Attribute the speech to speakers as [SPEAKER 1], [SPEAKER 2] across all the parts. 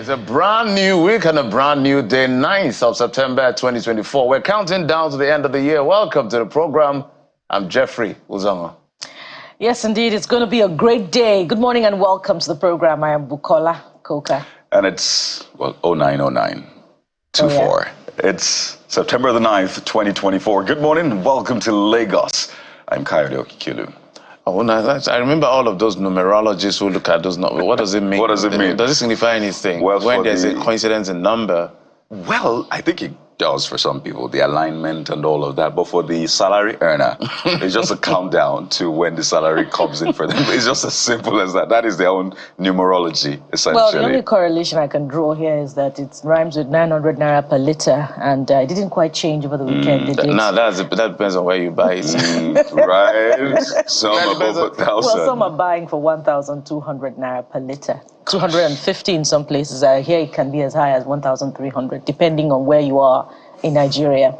[SPEAKER 1] It's a brand new week and a brand new day, 9th of September 2024. We're counting down to the end of the year. Welcome to the program. I'm Jeffrey Uzongo.
[SPEAKER 2] Yes, indeed. It's going to be a great day. Good morning and welcome to the program. I am Bukola Koka.
[SPEAKER 3] And it's, well, 090924. It's September the 9th, 2024. Good morning and welcome to Lagos. I'm Kayode Okikilu.
[SPEAKER 1] Oh, nice. I remember all of those numerologists who look at those numbers. What does it mean?
[SPEAKER 3] What does it mean?
[SPEAKER 1] Does it signify anything?
[SPEAKER 3] Well,
[SPEAKER 1] when there's a coincidence in number?
[SPEAKER 3] Well, I think it does for some people, the alignment and all of that. But for the salary earner, it's just a countdown to when the salary comes in for them. It's just as simple as that. That is their own numerology, essentially.
[SPEAKER 2] Well, the only correlation I can draw here is that it rhymes with 900 naira per litre, and it didn't quite change over the weekend, did it?
[SPEAKER 1] No, that depends on where you buy it.
[SPEAKER 3] Right. Some above 1,000.
[SPEAKER 2] Well, some are buying for 1,200 naira per litre. 250 in some places. Here it can be as high as 1,300, depending on where you are in Nigeria.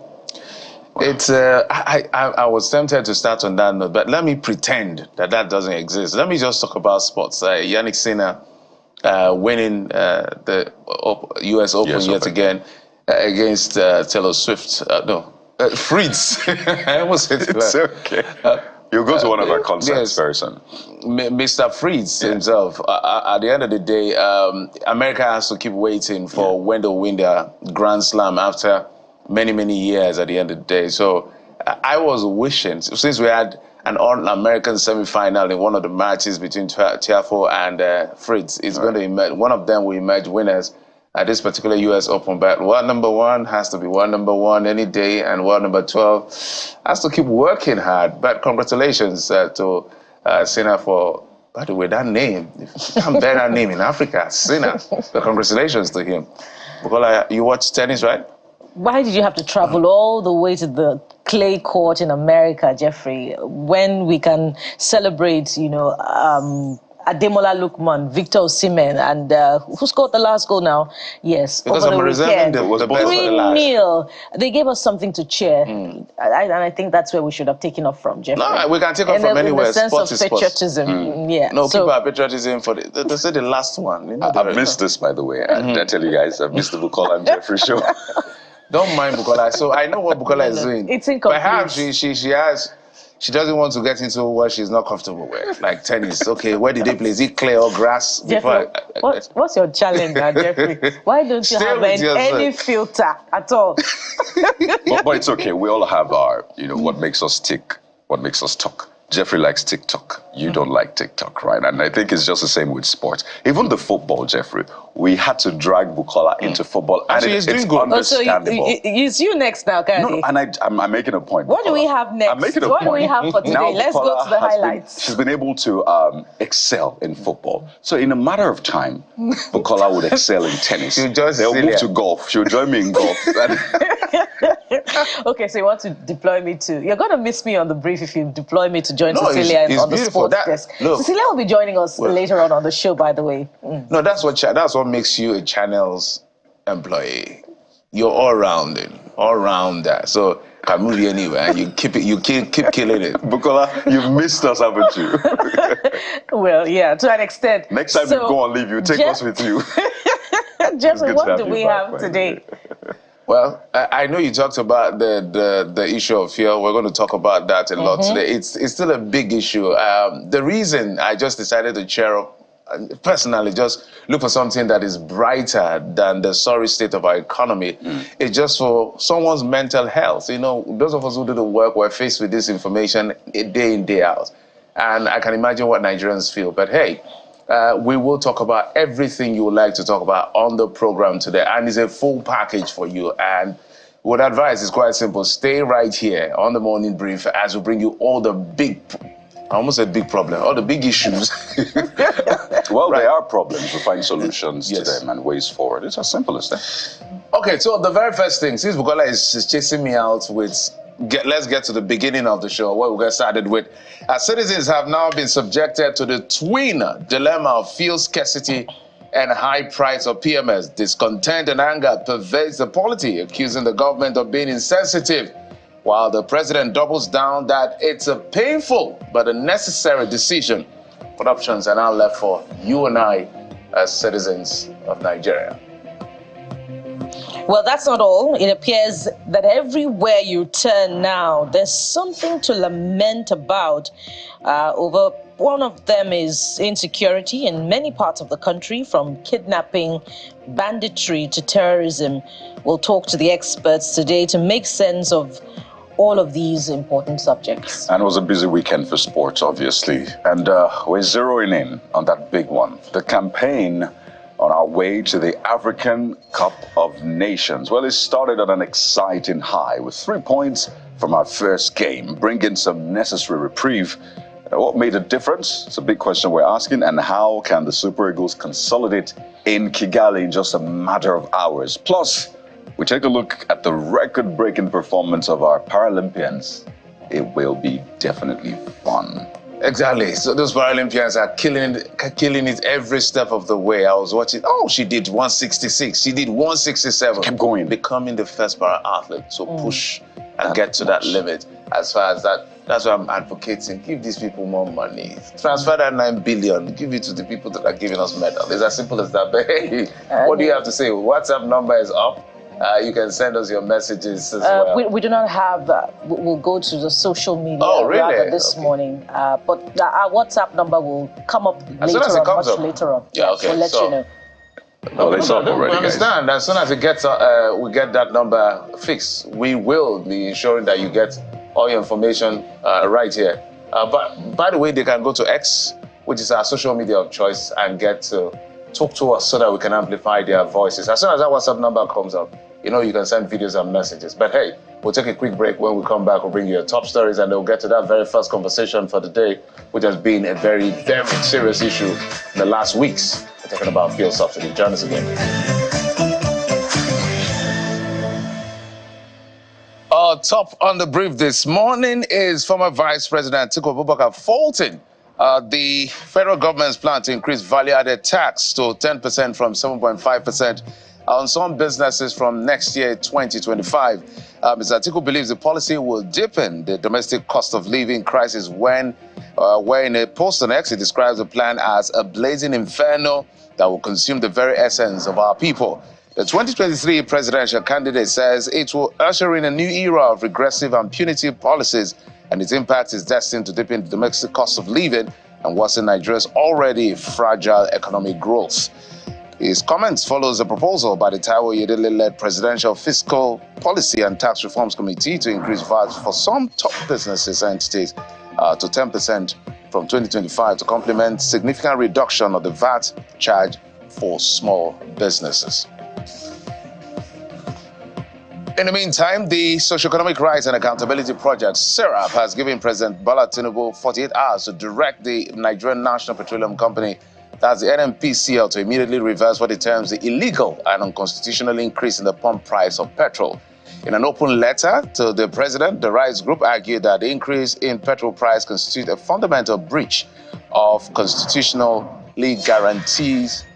[SPEAKER 1] It's I was tempted to start on that note, but let me pretend that doesn't exist. Let me just talk about sports. Yannick Sinner winning the U.S. Open yet again against Taylor Swift. Fritz. I almost said
[SPEAKER 3] it's okay. You'll go to one of our concerts very soon.
[SPEAKER 1] Mr. Fritz himself, at the end of the day, America has to keep waiting for when they'll win their Grand Slam after many, many years at the end of the day. So I was wishing, since we had an all-American semi-final in one of the matches between Tiafoe and Fritz, it's going to emerge, one of them will emerge winners at this particular U.S. Open. But world number 1 has to be world number 1 any day, and world number 12 has to keep working hard. But congratulations to Sinner for, by the way, that name. You can't bear that name in Africa, Sinner. But congratulations to him. Because you watch tennis, right?
[SPEAKER 2] Why did you have to travel all the way to the clay court in America, Jeffrey, when we can celebrate, Ademola Lookman, Victor Osimhen, and who scored the last goal now? Yes,
[SPEAKER 1] because
[SPEAKER 2] over the
[SPEAKER 1] weekend.
[SPEAKER 2] 3-0. They gave us something to cheer. And I think that's where we should have taken off from, Jeffrey.
[SPEAKER 1] No, we can take off from anywhere.
[SPEAKER 2] In the sense of patriotism. Yeah.
[SPEAKER 1] No, people are patriotism for they said the last one.
[SPEAKER 3] I've missed this, by the way. I tell you guys, I've missed the Bukola and Jeffrey show.
[SPEAKER 1] Don't mind Bukola. So I know what Bukola is doing.
[SPEAKER 2] It's incomplete.
[SPEAKER 1] Perhaps she doesn't want to get into what she's not comfortable with, like tennis. Okay, where did they play? Is it clay or grass?
[SPEAKER 2] Jeffrey, what's your challenge now, Jeffrey? Why don't you have any filter at all?
[SPEAKER 3] but it's okay. We all have our, what makes us tick, what makes us talk. Jeffrey likes TikTok. You don't like TikTok, right? And I think it's just the same with sports. Even the football, Jeffrey, we had to drag Bukola into football. And
[SPEAKER 1] it's doing good.
[SPEAKER 3] Understandable.
[SPEAKER 2] So it's you next now, Kanye.
[SPEAKER 3] No, and I'm making a point.
[SPEAKER 2] What do we have next?
[SPEAKER 3] I'm making a
[SPEAKER 2] what
[SPEAKER 3] point.
[SPEAKER 2] do we have for today?
[SPEAKER 3] Now,
[SPEAKER 2] Let's go to the highlights.
[SPEAKER 3] She's been able to excel in football. So in a matter of time, Bukola would excel in tennis. They'll move to golf. She'll join me in golf.
[SPEAKER 2] Okay, so you want to deploy me to... You're going to miss me on the brief if you deploy me to join Cecilia on the sports desk. Cecilia will be joining us later on the show, by the way.
[SPEAKER 1] No, that's what makes you a channel's employee. You're all-rounder. So can move you anywhere, and you keep killing it.
[SPEAKER 3] Bukola, you've missed us, haven't you?
[SPEAKER 2] Well, yeah, to an extent.
[SPEAKER 3] Next time you go on leave, you take us with you.
[SPEAKER 2] Jeffrey, what do we have today?
[SPEAKER 1] Well, I know you talked about the issue of fear. We're going to talk about that a lot today. It's still a big issue. The reason I just decided to cheer up, personally, just look for something that is brighter than the sorry state of our economy, is just for someone's mental health. Those of us who do the work, we're faced with this information day in, day out. And I can imagine what Nigerians feel. But hey, we will talk about everything you would like to talk about on the program today. And it's a full package for you. And what advice is quite simple. Stay right here on the morning brief as we bring you all the big, I almost said big problem, all the big issues.
[SPEAKER 3] Well, there are problems. We find solutions to them and ways forward. It's as simple as that.
[SPEAKER 1] Okay, so the very first thing, since Bukola is chasing me out with... let's get to the beginning of the show, what we got started with. Citizens have now been subjected to the twin dilemma of fuel scarcity and high price of PMS. Discontent and anger pervades the polity, accusing the government of being insensitive, while the president doubles down that it's a painful but a necessary decision. What options are now left for you and I as citizens of Nigeria.
[SPEAKER 2] Well, that's not all. It appears that everywhere you turn now, there's something to lament about. Over one of them is insecurity in many parts of the country, from kidnapping, banditry to terrorism. We'll talk to the experts today to make sense of all of these important subjects.
[SPEAKER 3] And it was a busy weekend for sports, obviously. And we're zeroing in on that big one, the campaign on our way to the African Cup of Nations. Well, it started on an exciting high with 3 points from our first game, bringing some necessary reprieve. What made a difference? It's a big question we're asking. And how can the Super Eagles consolidate in Kigali in just a matter of hours? Plus, we take a look at the record-breaking performance of our Paralympians. It will be definitely fun.
[SPEAKER 1] Exactly. So those Paralympians are killing it every step of the way. I was watching. Oh, she did 166. She did 167.
[SPEAKER 3] Kept going.
[SPEAKER 1] Becoming the first para-athlete to push and get to that limit. As far as that, that's why I'm advocating. Give these people more money. Transfer that 9 billion. Give it to the people that are giving us medals. It's as simple as that. But hey, what do you have to say? WhatsApp number is up. You can send us your messages as well.
[SPEAKER 2] We do not have, we'll go to the social media
[SPEAKER 1] really?
[SPEAKER 2] this morning. But our WhatsApp number will come up
[SPEAKER 1] as soon as it comes up.
[SPEAKER 2] later on.
[SPEAKER 1] Yeah, okay.
[SPEAKER 2] We'll let you know.
[SPEAKER 3] No, it's up already,
[SPEAKER 1] we understand.
[SPEAKER 3] Guys.
[SPEAKER 1] As soon as it gets, we get that number fixed, we will be ensuring that you get all your information right here. But by the way, they can go to X, which is our social media of choice, and get to talk to us so that we can amplify their voices. As soon as that WhatsApp number comes up, you know you can send videos and messages. But hey, we'll take a quick break. When we come back, we'll bring you your top stories, and we'll get to that very first conversation for the day, which has been a very, very serious issue in the last weeks. We're talking about fuel subsidy. Join us again. Top on the brief this morning is former Vice President Atiku Abubakar faulting the federal government's plan to increase value-added tax to 10% from 7.5% on some businesses from next year, 2025. Mr. Atiku believes the policy will deepen the domestic cost of living crisis when in a post on X, he describes the plan as a blazing inferno that will consume the very essence of our people. The 2023 presidential candidate says it will usher in a new era of regressive and punitive policies, and its impact is destined to deepen the domestic cost of living and worsen Nigeria's already fragile economic growth. His comments follows a proposal by the Taiwo Oyedele-led Presidential Fiscal Policy and Tax Reforms Committee to increase VAT for some top businesses and entities to 10% from 2025 to complement significant reduction of the VAT charge for small businesses. In the meantime, the Socioeconomic Rights and Accountability Project, SERAP, has given President Bola Tinubu 48 hours to direct the Nigerian National Petroleum Company, that's the NNPCL, to immediately reverse what it terms the illegal and unconstitutional increase in the pump price of petrol. In an open letter to the president, the rights group argued that the increase in petrol price constitutes a fundamental breach of constitutionally guarantees,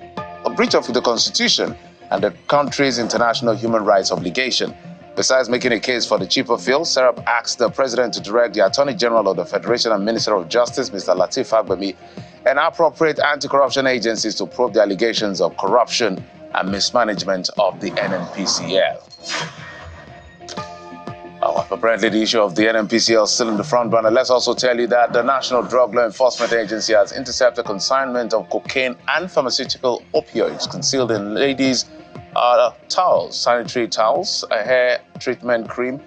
[SPEAKER 1] a breach of the Constitution and the country's international human rights obligation. Besides making a case for the cheaper fuel, SERAP asked the president to direct the Attorney General of the Federation and Minister of Justice, Mr. Lateef Fagbemi, and appropriate anti-corruption agencies to probe the allegations of corruption and mismanagement of the NNPCL. Apparently, the issue of the NNPCL is still in the front burner. Let's also tell you that the National Drug Law Enforcement Agency has intercepted consignment of cocaine and pharmaceutical opioids concealed in ladies' towels, sanitary towels, a hair treatment cream,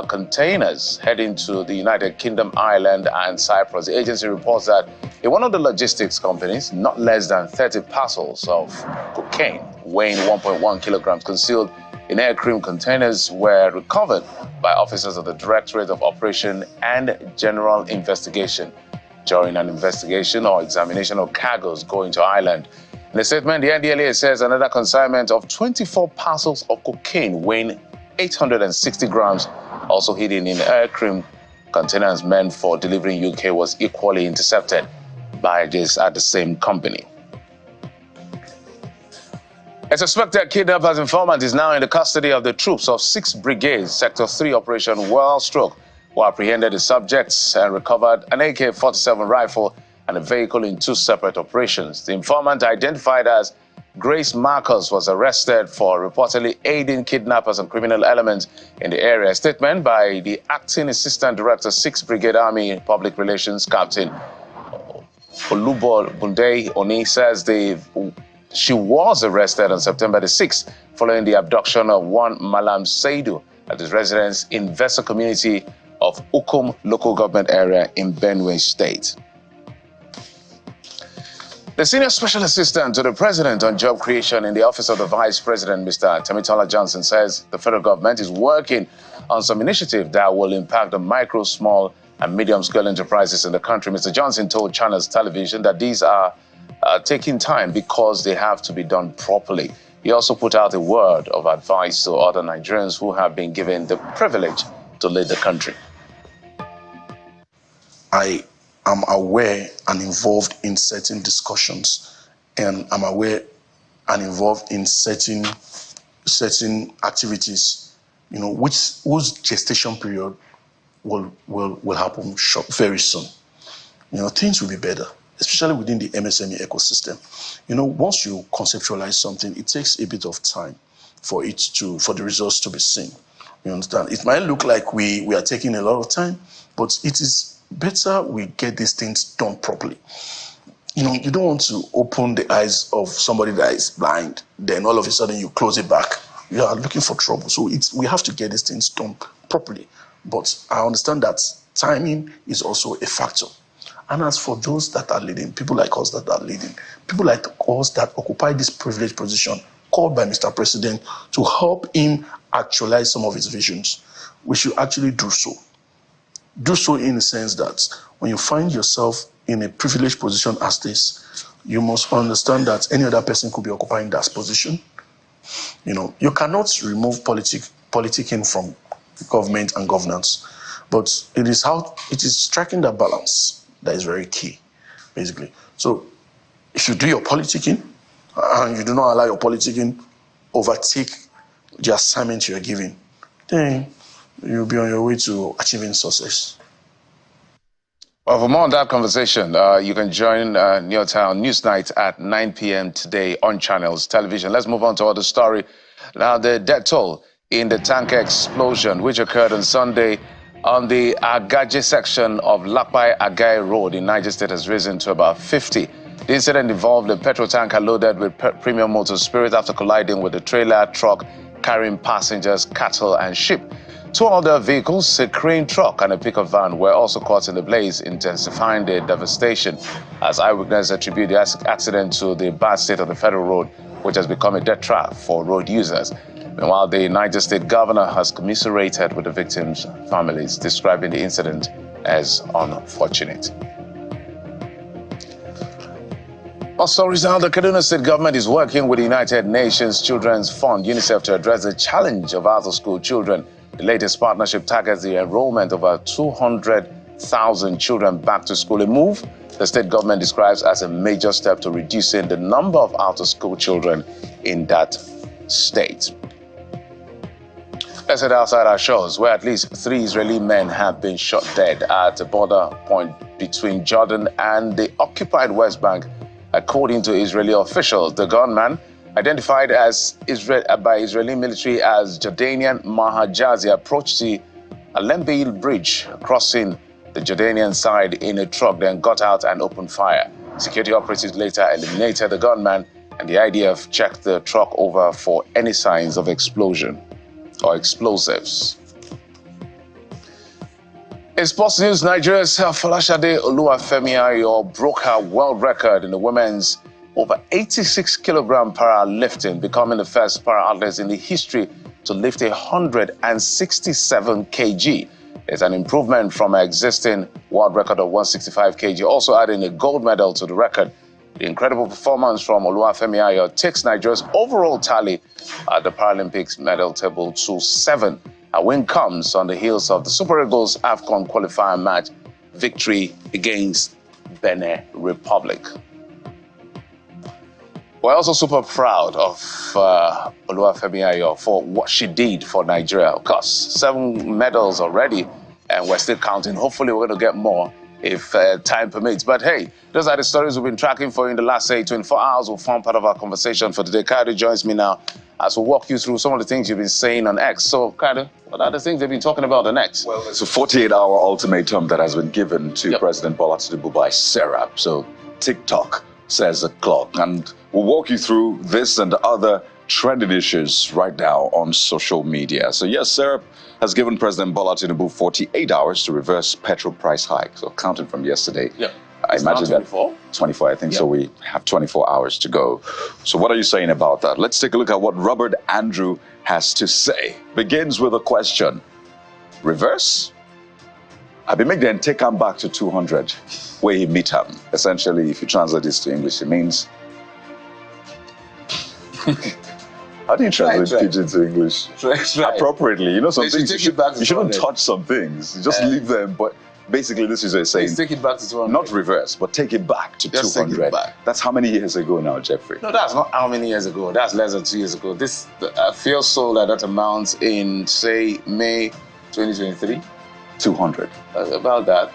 [SPEAKER 1] containers heading to the United Kingdom, Ireland, and Cyprus. The agency reports that in one of the logistics companies, not less than 30 parcels of cocaine weighing 1.1 kilograms concealed in air cream containers were recovered by officers of the Directorate of Operation and General Investigation during an investigation or examination of cargoes going to Ireland. In a statement, the NDLEA says another consignment of 24 parcels of cocaine weighing 860 grams, also hidden in air cream containers meant for delivery in UK, was equally intercepted by this at the same company. A suspected kidnapper's informant is now in the custody of the troops of 6 Brigades, Sector 3 Operation Wellstroke, who apprehended the subjects and recovered an AK-47 rifle and a vehicle in 2 separate operations. The informant, identified as Grace Marcus, was arrested for reportedly aiding kidnappers and criminal elements in the area. A statement by the Acting Assistant Director, 6th Brigade Army Public Relations Captain Olubo Bunde Oni says she was arrested on September the 6th following the abduction of one Malam Saidu at his residence in Vesa community of Ukum local government area in Benue State. The Senior Special Assistant to the President on Job Creation in the Office of the Vice President, Mr. Temitola Johnson, says the federal government is working on some initiative that will impact the micro, small, and medium-scale enterprises in the country. Mr. Johnson told Channels Television that these are taking time because they have to be done properly. He also put out a word of advice to other Nigerians who have been given the privilege to lead the country.
[SPEAKER 4] I am aware and involved in certain discussions, and I'm aware and involved in certain activities, whose gestation period will happen very soon. Things will be better, especially within the MSME ecosystem. Once you conceptualize something, it takes a bit of time for the results to be seen. You understand? It might look like we are taking a lot of time, but it is better we get these things done properly. You don't want to open the eyes of somebody that is blind, then all of a sudden you close it back. You are looking for trouble. So we have to get these things done properly. But I understand that timing is also a factor. And as for those that are leading, people like us that are leading, people like us that occupy this privileged position called by Mr. President to help him actualize some of his visions, we should actually do so. Do so in the sense that when you find yourself in a privileged position as this, you must understand that any other person could be occupying that position. You cannot remove politicking from government and governance, but it is striking that balance that is very key, basically. So if you do your politicking and you do not allow your politicking overtake the assignment you are given, then you'll be on your way to achieving success.
[SPEAKER 1] Well, for more on that conversation, you can join Newtown Newsnight at 9 p.m. today on Channels Television. Let's move on to other story. Now, the death toll in the tanker explosion, which occurred on Sunday on the Agaje section of Lapai Agai Road in Niger State, has risen to about 50. The incident involved a petrol tanker loaded with premium motor spirit after colliding with a trailer truck carrying passengers, cattle, and sheep. 2 other vehicles, a crane truck and a pickup van, were also caught in the blaze, intensifying the devastation, as eyewitnesses attribute the accident to the bad state of the federal road, which has become a death trap for road users. Meanwhile, the Niger State governor has commiserated with the victims' families, describing the incident as unfortunate. Also, the Kaduna State government is working with the United Nations Children's Fund, UNICEF, to address the challenge of out-of-school children. The latest partnership targets the enrollment of about 200,000 children back to school, a move the state government describes as a major step to reducing the number of out-of-school children in that state. Let's head outside our shores, where at least 3 Israeli men have been shot dead at a border point between Jordan and the occupied West Bank. According to Israeli officials, the gunman, identified by Israeli military as Jordanian Mahajazi, approached the Alembeil Bridge, crossing the Jordanian side in a truck, then got out and opened fire. Security operatives later eliminated the gunman, and the IDF checked the truck over for any signs of explosion or explosives. In sports news, Nigeria's Folashade Oluwafemi Ayo broke her world record in the women's over 86-kilogram para-lifting, becoming the first para-athlete in the history to lift 167 kg. It's an improvement from her existing world record of 165 kg, also adding a gold medal to the record. The incredible performance from Oluwafemi Ayo takes Nigeria's overall tally at the Paralympics medal table to 7. A win comes on the heels of the Super Eagles AFCON qualifier match victory against Benin Republic. We're also super proud of Oluwafemi Ayo for what she did for Nigeria. Of course, 7 medals already, and we're still counting. Hopefully, we're going to get more if time permits. But hey, those are the stories we've been tracking for you in the last, say, 24 hours. Will form part of our conversation for today. Kaido joins me now as we walk you through some of the things you've been saying on X. So, Kaido, what are the things they've been talking about on X?
[SPEAKER 3] Well, it's a 48-hour ultimatum that has been given to President Bola Tinubu by Serap. So, TikTok says the clock. And we'll walk you through this and other trending issues right now on social media. So, yes, Serap has given President Bola Tinubu 48 hours to reverse petrol price hike. So, counting from yesterday. I imagine that 24, I think. So we have 24 hours to go. So what are you saying about that? Let's take a look at what Robert Andrew has to say. Begins with a question. Reverse? I be make them take him back to 200 where he meet him. Essentially, if you translate this to English, it means how do you translate pidgin to English? Appropriately. You know, some things you shouldn't touch some things. You just leave them, but basically, this is a saying.
[SPEAKER 1] Take it back to 200.
[SPEAKER 3] Not reverse, but take it back to 200. Take it back. That's how many years ago now, Jeffrey?
[SPEAKER 1] No, that's not how many years ago. That's less than 2 years ago. This fuel sold at that amount in, say, May 2023.
[SPEAKER 3] 200.
[SPEAKER 1] About that.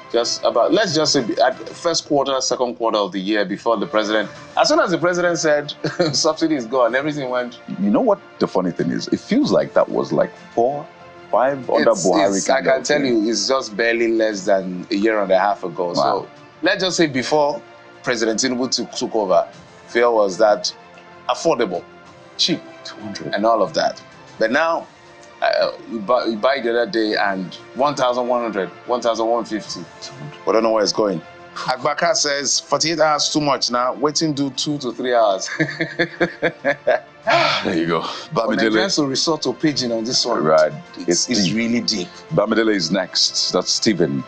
[SPEAKER 1] Let's just say at first quarter, second quarter of the year before the president. As soon as the president said subsidy is gone, everything went.
[SPEAKER 3] You know what the funny thing is? It feels like that was like 4-5 under Buhari.
[SPEAKER 1] I can tell you, it's just barely less than a year and a half ago. Wow. So let's just say before President Tinubu took over, fuel was that affordable, cheap,
[SPEAKER 3] 200,
[SPEAKER 1] and all of that. But now, you buy the other day and 1,100, 1,150. We don't know where it's going. Agbaka says 48 hours too much now. Waiting do 2 to 3 hours.
[SPEAKER 3] There you go.
[SPEAKER 1] Bamidele to resort to pidgin on this one.
[SPEAKER 3] Right.
[SPEAKER 1] It's really deep.
[SPEAKER 3] Bamidele is next. That's Stephen.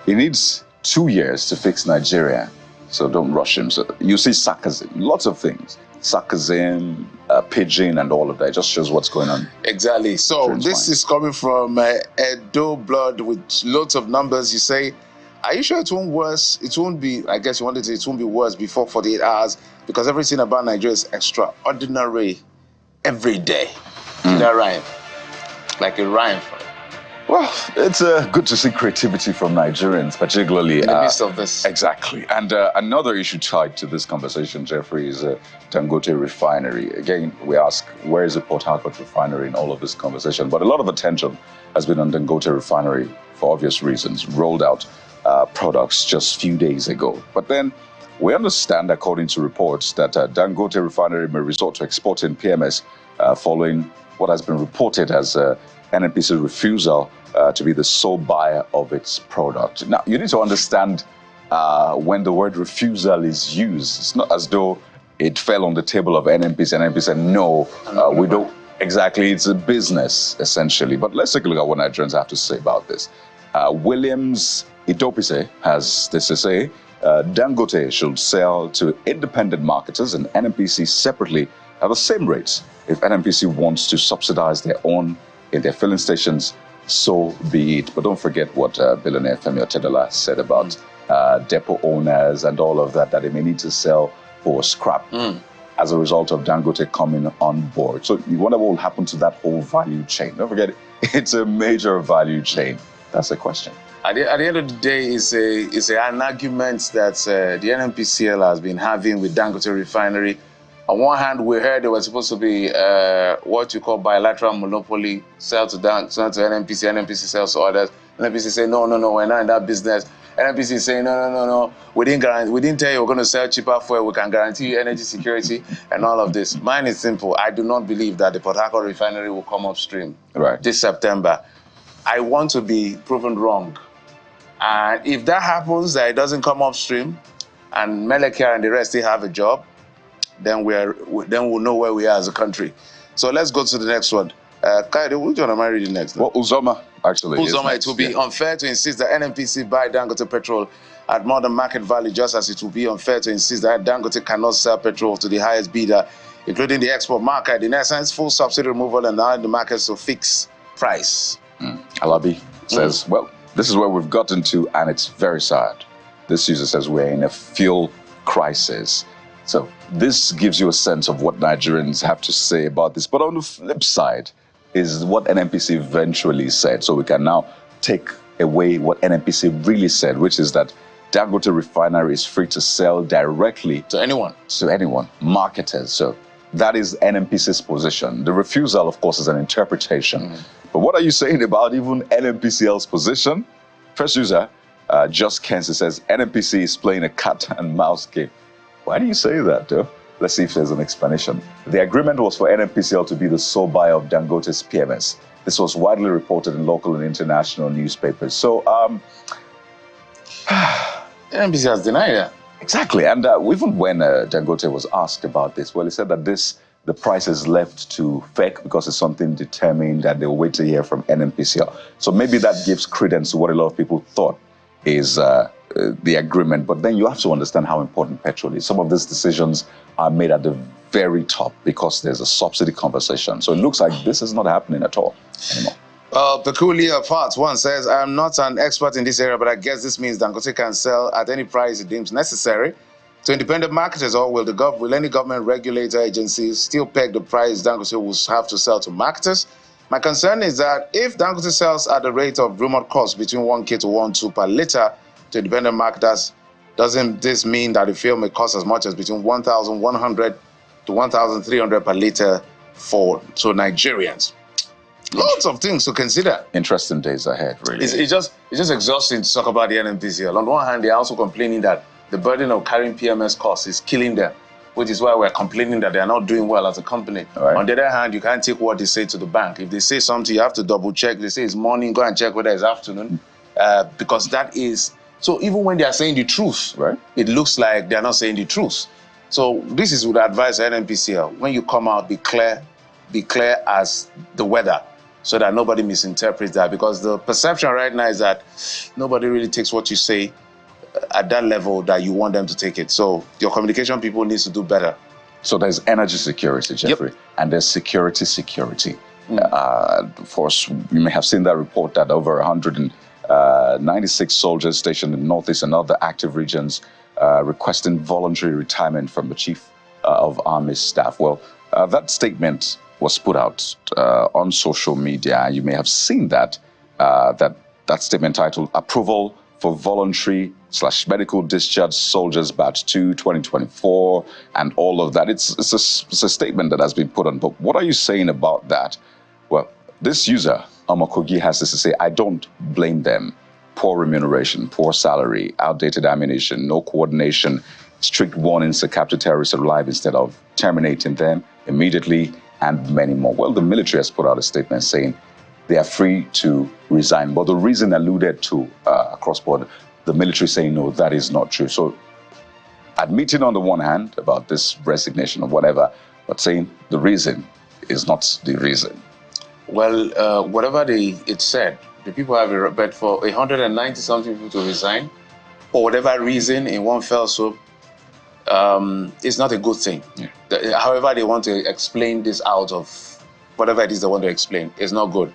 [SPEAKER 3] He needs 2 years to fix Nigeria. So don't rush him. So you see sarcasm, lots of things. Sarcasm, pidgin, and all of that. It just shows what's going on.
[SPEAKER 1] Exactly. So this is coming from Edo Blood with loads of numbers. You say, are you sure it won't worse? It won't be, I guess you wanted to say it won't be worse before 48 hours because everything about Nigeria is extraordinary every day. That rhyme. Like a rhyme for it.
[SPEAKER 3] Well, it's good to see creativity from Nigerians, particularly
[SPEAKER 1] in the midst of this.
[SPEAKER 3] Exactly. And another issue tied to this conversation, Jeffrey, is Dangote refinery. Again, we ask, where is the Port Harcourt refinery in all of this conversation? But a lot of attention has been on Dangote refinery for obvious reasons. Rolled out products just a few days ago. But then we understand, according to reports, that Dangote refinery may resort to exporting PMS following what has been reported as NNPC's refusal to be the sole buyer of its product. Now, you need to understand when the word refusal is used. It's not as though it fell on the table of NNPC and NNPC said, no, we don't. Exactly, it's a business, essentially. But let's take a look at what Nigerians have to say about this. Williams Idopise has this to say, Dangote should sell to independent marketers and NNPC separately at the same rates. If NNPC wants to subsidize their own in their filling stations, so be it. But don't forget what billionaire Femi Otedola said about depot owners and all of that, that they may need to sell for scrap as a result of Dangote coming on board. So you wonder what will happen to that whole value chain. Don't forget, it's a major value chain. That's the question.
[SPEAKER 1] At the end of the day, it's an argument that the NNPCL has been having with Dangote refinery. On one hand, we heard there was supposed to be what you call bilateral monopoly, sell to NNPC, NNPC sells to others. NNPC say, no, we're not in that business. NNPC is saying, no, we didn't tell you we're going to sell cheaper fuel. We can guarantee you energy security and all of this. Mine is simple. I do not believe that the Port Harcourt refinery will come upstream this September. I want to be proven wrong. And if that happens, that it doesn't come upstream, and Melekere and the rest still have a job, then we'll know where we are as a country. So let's go to the next one. Kaido, which one am I reading next?
[SPEAKER 3] Well, Uzoma, actually.
[SPEAKER 1] Uzoma, it will be unfair to insist that NNPC buy Dangote petrol at more than market value, just as it will be unfair to insist that Dangote cannot sell petrol to the highest bidder, including the export market. In essence, full subsidy removal and allowing the markets to fix price.
[SPEAKER 3] Alabi says, well, this is where we've gotten to, and it's very sad. This user says we're in a fuel crisis. So this gives you a sense of what Nigerians have to say about this. But on the flip side is what NNPC eventually said. So we can now take away what NNPC really said, which is that Dangote refinery is free to sell directly
[SPEAKER 1] To anyone.
[SPEAKER 3] to anyone, marketers. So that is NNPC's position. The refusal, of course, is an interpretation. But what are you saying about even NNPCL's position? First user, Just Kensi says, NNPC is playing a cat and mouse game. Why do you say that, though? Let's see if there's an explanation. The agreement was for NNPCL to be the sole buyer of Dangote's PMS. This was widely reported in local and international newspapers. So,
[SPEAKER 1] NNPC has denied that.
[SPEAKER 3] exactly. And even when Dangote was asked about this, well, he said that the price is left to FEC because it's something determined and they'll wait to hear from NNPCL. So maybe that gives credence to what a lot of people thought is the agreement. But then you have to understand how important petrol is. Some of these decisions are made at the very top because there's a subsidy conversation. So it looks like this is not happening at all anymore.
[SPEAKER 1] Peculiar Parts One says, I am not an expert in this area, but I guess this means Dangote can sell at any price it deems necessary to independent marketers, or will any government regulator agencies still peg the price Dangote will have to sell to marketers? My concern is that if Dangote sells at the rate of rumored cost between 1K to 1.2 per litre to independent marketers, doesn't this mean that the fuel may cost as much as between 1,100 to 1,300 per litre to Nigerians? Lots of things to consider.
[SPEAKER 3] Interesting days ahead, really.
[SPEAKER 1] It's just exhausting to talk about the NNPCL. On the one hand, they're also complaining that the burden of carrying PMS costs is killing them, which is why we're complaining that they're not doing well as a company.
[SPEAKER 3] Right.
[SPEAKER 1] On the other hand, you can't take what they say to the bank. If they say something, you have to double check. They say it's morning, go and check whether it's afternoon. Because that is... So even when they are saying the truth,
[SPEAKER 3] Right.
[SPEAKER 1] it looks like they're not saying the truth. So this is what I advise NNPCL. When you come out, be clear as the weather, so that nobody misinterprets that. Because the perception right now is that nobody really takes what you say at that level that you want them to take it. So your communication people needs to do better.
[SPEAKER 3] So there's energy security, Jeffrey, and there's security. Of course, you may have seen that report that over 196 soldiers stationed in the Northeast and other active regions requesting voluntary retirement from the Chief of Army Staff. Well, that statement was put out on social media. You may have seen that statement titled "Approval for Voluntary/Medical Discharge Soldiers Batch 2 2024" and all of that. It's a statement that has been put on. But what are you saying about that? Well, this user, Omokogi, has this to say: I don't blame them. Poor remuneration, poor salary, outdated ammunition, no coordination, strict warnings to capture terrorists alive instead of terminating them immediately, and many more. Well, the military has put out a statement saying they are free to resign. But the reason alluded to across board, the military saying, no, that is not true. So admitting on the one hand about this resignation or whatever, but saying the reason is not the reason.
[SPEAKER 1] Well, whatever it said, the people have a bet for 190-something people to resign for whatever reason in one fell swoop. It's not a good thing.
[SPEAKER 3] Yeah.
[SPEAKER 1] However they want to explain this out of whatever it is they want to explain, it's not good.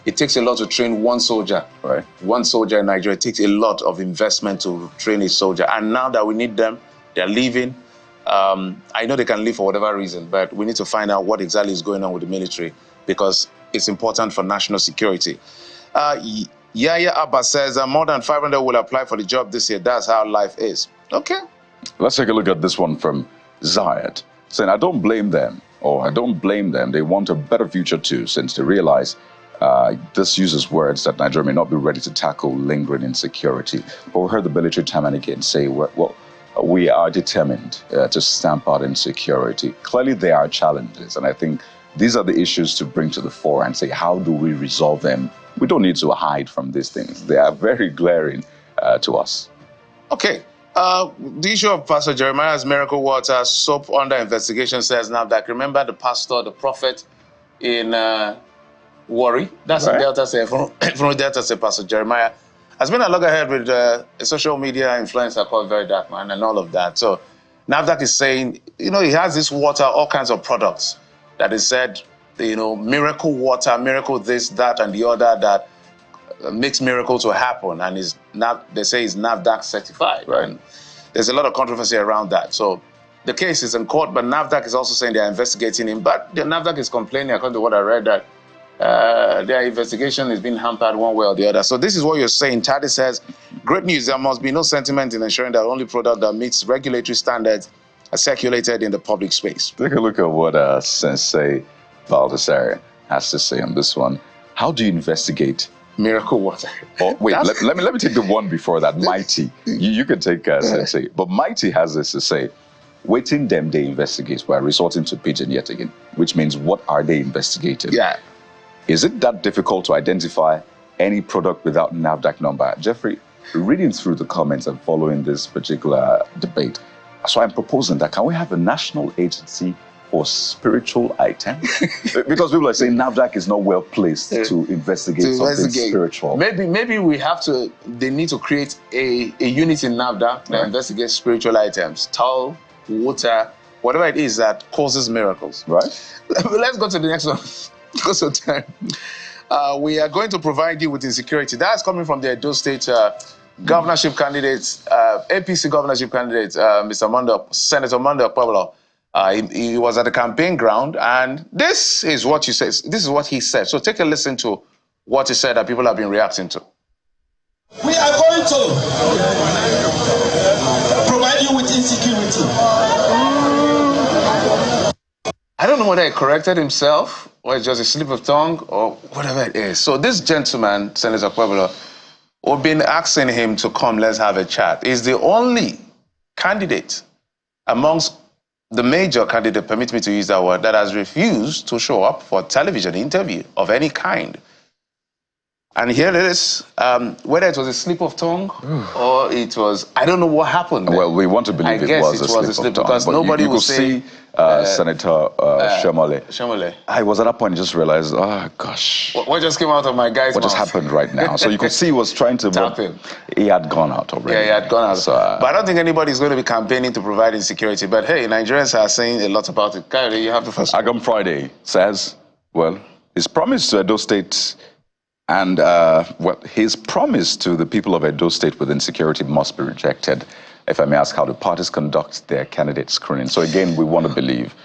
[SPEAKER 1] It takes a lot to train one soldier.
[SPEAKER 3] Right.
[SPEAKER 1] One soldier in Nigeria, it takes a lot of investment to train a soldier. And now that we need them, they're leaving. I know they can leave for whatever reason, but we need to find out what exactly is going on with the military, because it's important for national security. Yaya Abba says more than 500 will apply for the job this year. That's how life is. Okay.
[SPEAKER 3] Let's take a look at this one from Zayed, saying, I don't blame them. They want a better future too, since they realize this uses words that Nigeria may not be ready to tackle lingering insecurity. But we heard the military time and again say, well, we are determined to stamp out insecurity. Clearly, there are challenges, and I think these are the issues to bring to the fore and say, how do we resolve them? We don't need to hide from these things. They are very glaring to us.
[SPEAKER 1] Okay. The issue of Pastor Jeremiah's miracle water soap under investigation, says NAFDAC. Remember the pastor, the prophet in Warri? That's
[SPEAKER 3] right.
[SPEAKER 1] in Delta State. From Delta State, Pastor Jeremiah has been a loggerhead with a social media influencer called Very Dark Man and all of that. So NAFDAC is saying, he has this water, all kinds of products that is said, miracle water, miracle this, that, and the other that makes miracles to happen, and is not, they say, is NAFDAC certified.
[SPEAKER 3] Right.
[SPEAKER 1] And there's a lot of controversy around that. So the case is in court, but NAFDAC is also saying they're investigating him. But the NAFDAC is complaining, according to what I read, that their investigation is being hampered one way or the other. So this is what you're saying. Tadi says Great news. There must be no sentiment in ensuring that only product that meets regulatory standards are circulated in the public space.
[SPEAKER 3] Take a look at what Sensei Baldassare has to say on this one. How do you investigate
[SPEAKER 1] miracle water?
[SPEAKER 3] Oh, wait, let me take the one before that. Mighty. You can take Sensei. But Mighty has this to say. Waiting them, they investigate. We're resorting to pigeon yet again, which means what are they investigating?
[SPEAKER 1] Yeah.
[SPEAKER 3] Is it that difficult to identify any product without NAFDAC number? Jeffrey, reading through the comments and following this particular debate, so I'm proposing that can we have a national agency for spiritual items? Because people are saying NAFDAC is not well placed to investigate something spiritual.
[SPEAKER 1] Maybe we have to, they need to create a unit in NAFDAC that investigates spiritual items, towel, water, whatever it is that causes miracles.
[SPEAKER 3] Right.
[SPEAKER 1] Let's go to the next one because of time. We are going to provide you with insecurity. That's coming from the Edo State governorship candidate, APC governorship candidate, Senator Mondo Pablo. He was at the campaign ground, and this is what he says. This is what he said. So take a listen to what he said that people have been reacting to.
[SPEAKER 5] We are going to provide you with insecurity.
[SPEAKER 1] I don't know whether he corrected himself or it's just a slip of tongue or whatever it is. So this gentleman, Senator Pueblo, we've been asking him to come, let's have a chat. He's the only candidate amongst the major candidate, permit me to use that word, that has refused to show up for a television interview of any kind. And here it is, whether it was a slip of tongue or it was, I don't know what happened there.
[SPEAKER 3] Well, we want to believe it was a slip of tongue.
[SPEAKER 1] Because nobody will say...
[SPEAKER 3] Senator Shomole. I was at that point and just realized, oh gosh.
[SPEAKER 1] What just came out of my guy's
[SPEAKER 3] What
[SPEAKER 1] mouth?
[SPEAKER 3] just happened right now? So you could see he was trying to...
[SPEAKER 1] Tap him.
[SPEAKER 3] He had gone out already.
[SPEAKER 1] Yeah, he had gone out.
[SPEAKER 3] So,
[SPEAKER 1] but I don't think anybody's going to be campaigning to provide insecurity. But hey, Nigerians are saying a lot about it. Kyrie, you have the first one.
[SPEAKER 3] Agam Friday says, well, his promise to Edo State and his promise to the people of Edo State with insecurity must be rejected. If I may ask how the parties conduct their candidate screening. So again, we want to believe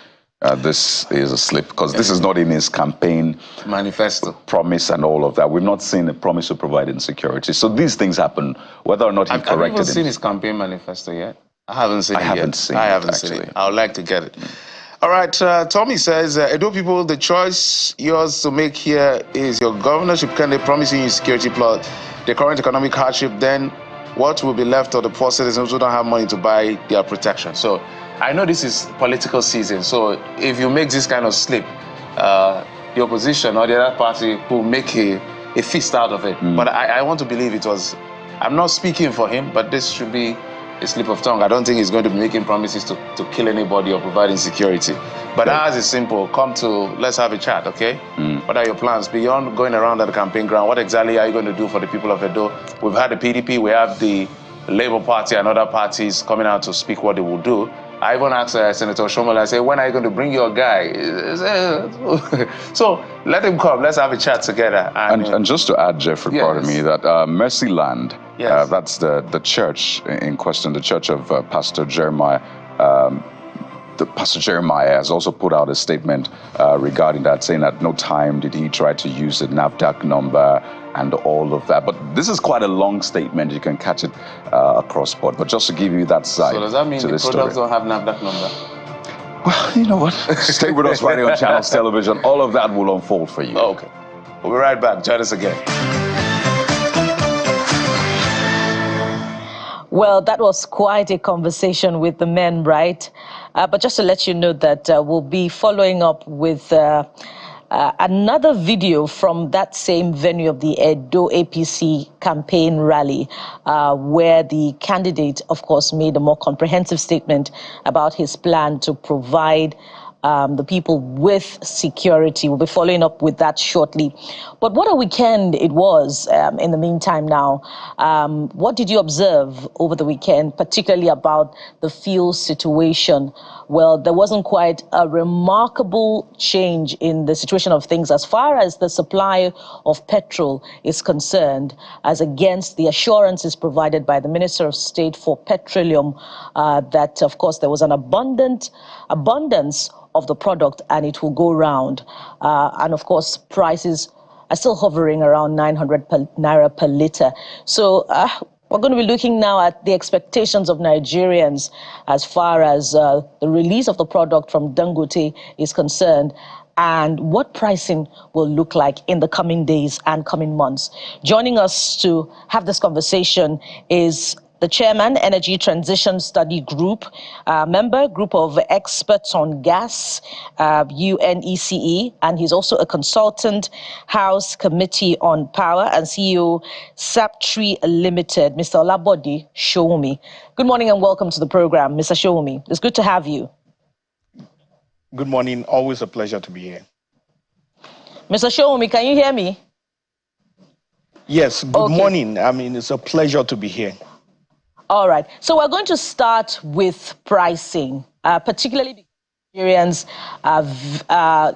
[SPEAKER 3] this is a slip because this is not in his campaign
[SPEAKER 1] manifesto
[SPEAKER 3] promise and all of that. We've not seen a promise to provide insecurity. So these things happen, whether or not he corrected it.
[SPEAKER 1] Have you seen his campaign manifesto yet? I haven't seen it yet.
[SPEAKER 3] I haven't seen it.
[SPEAKER 1] I would like to get it. All right, Tommy says, Edo people, the choice yours to make here is your governorship candidate promising you security plus the current economic hardship, then what will be left of the poor citizens who don't have money to buy their protection? So I know this is political season, so if you make this kind of slip, the opposition or the other party will make a feast out of it. But I want to believe it was, I'm not speaking for him, but this should be a slip of tongue. I don't think he's going to be making promises to kill anybody or providing security. But ours is simple. Come to, let's have a chat, okay? What are your plans? Beyond going around at the campaign ground, what exactly are you going to do for the people of Edo? We've had the PDP, we have the Labour Party and other parties coming out to speak what they will do. I even asked Senator Shomole, I said, when are you going to bring your guy? So let him come, let's have a chat together.
[SPEAKER 3] And just to add, Jeffrey, pardon me, that Mercyland, that's the church in question, the church of Pastor Jeremiah. Pastor Jeremiah has also put out a statement regarding that, saying at no time did he try to use the NAFDAC number and all of that. But this is quite a long statement. You can catch it across board. But just to give you that side.
[SPEAKER 1] So does that mean the products don't have NAFDAC number?
[SPEAKER 3] Well, you know what? Stay with us right here on Channels Television. All of that will unfold for you.
[SPEAKER 1] Oh, okay. We'll be right back. Join us again.
[SPEAKER 2] Well, that was quite a conversation with the men, right? But just to let you know that we'll be following up with another video from that same venue of the Edo APC campaign rally, where the candidate, of course, made a more comprehensive statement about his plan to provide the people with security. We'll be following up with that shortly. But what a weekend it was in the meantime now. What did you observe over the weekend, particularly about the fuel situation? Well, there wasn't quite a remarkable change in the situation of things as far as the supply of petrol is concerned, as against the assurances provided by the Minister of State for Petroleum that, of course, there was an abundance of the product and it will go round. And of course, prices are still hovering around 900 naira per litre. So We're going to be looking now at the expectations of Nigerians as far as the release of the product from Dangote is concerned, and what pricing will look like in the coming days and coming months. Joining us to have this conversation is the chairman, Energy Transition Study Group, group of experts on gas, UNECE, and he's also a consultant, House Committee on Power, and CEO, Saptree Limited, Mr. Olabode Showumi. Good morning and welcome to the program, Mr. Showumi. It's good to have you.
[SPEAKER 6] Good morning. Always a pleasure to be here.
[SPEAKER 2] Mr. Showumi, can you hear me?
[SPEAKER 6] Yes, good morning. I mean, it's a pleasure to be here.
[SPEAKER 2] All right. So we're going to start with pricing, particularly because Nigerians are,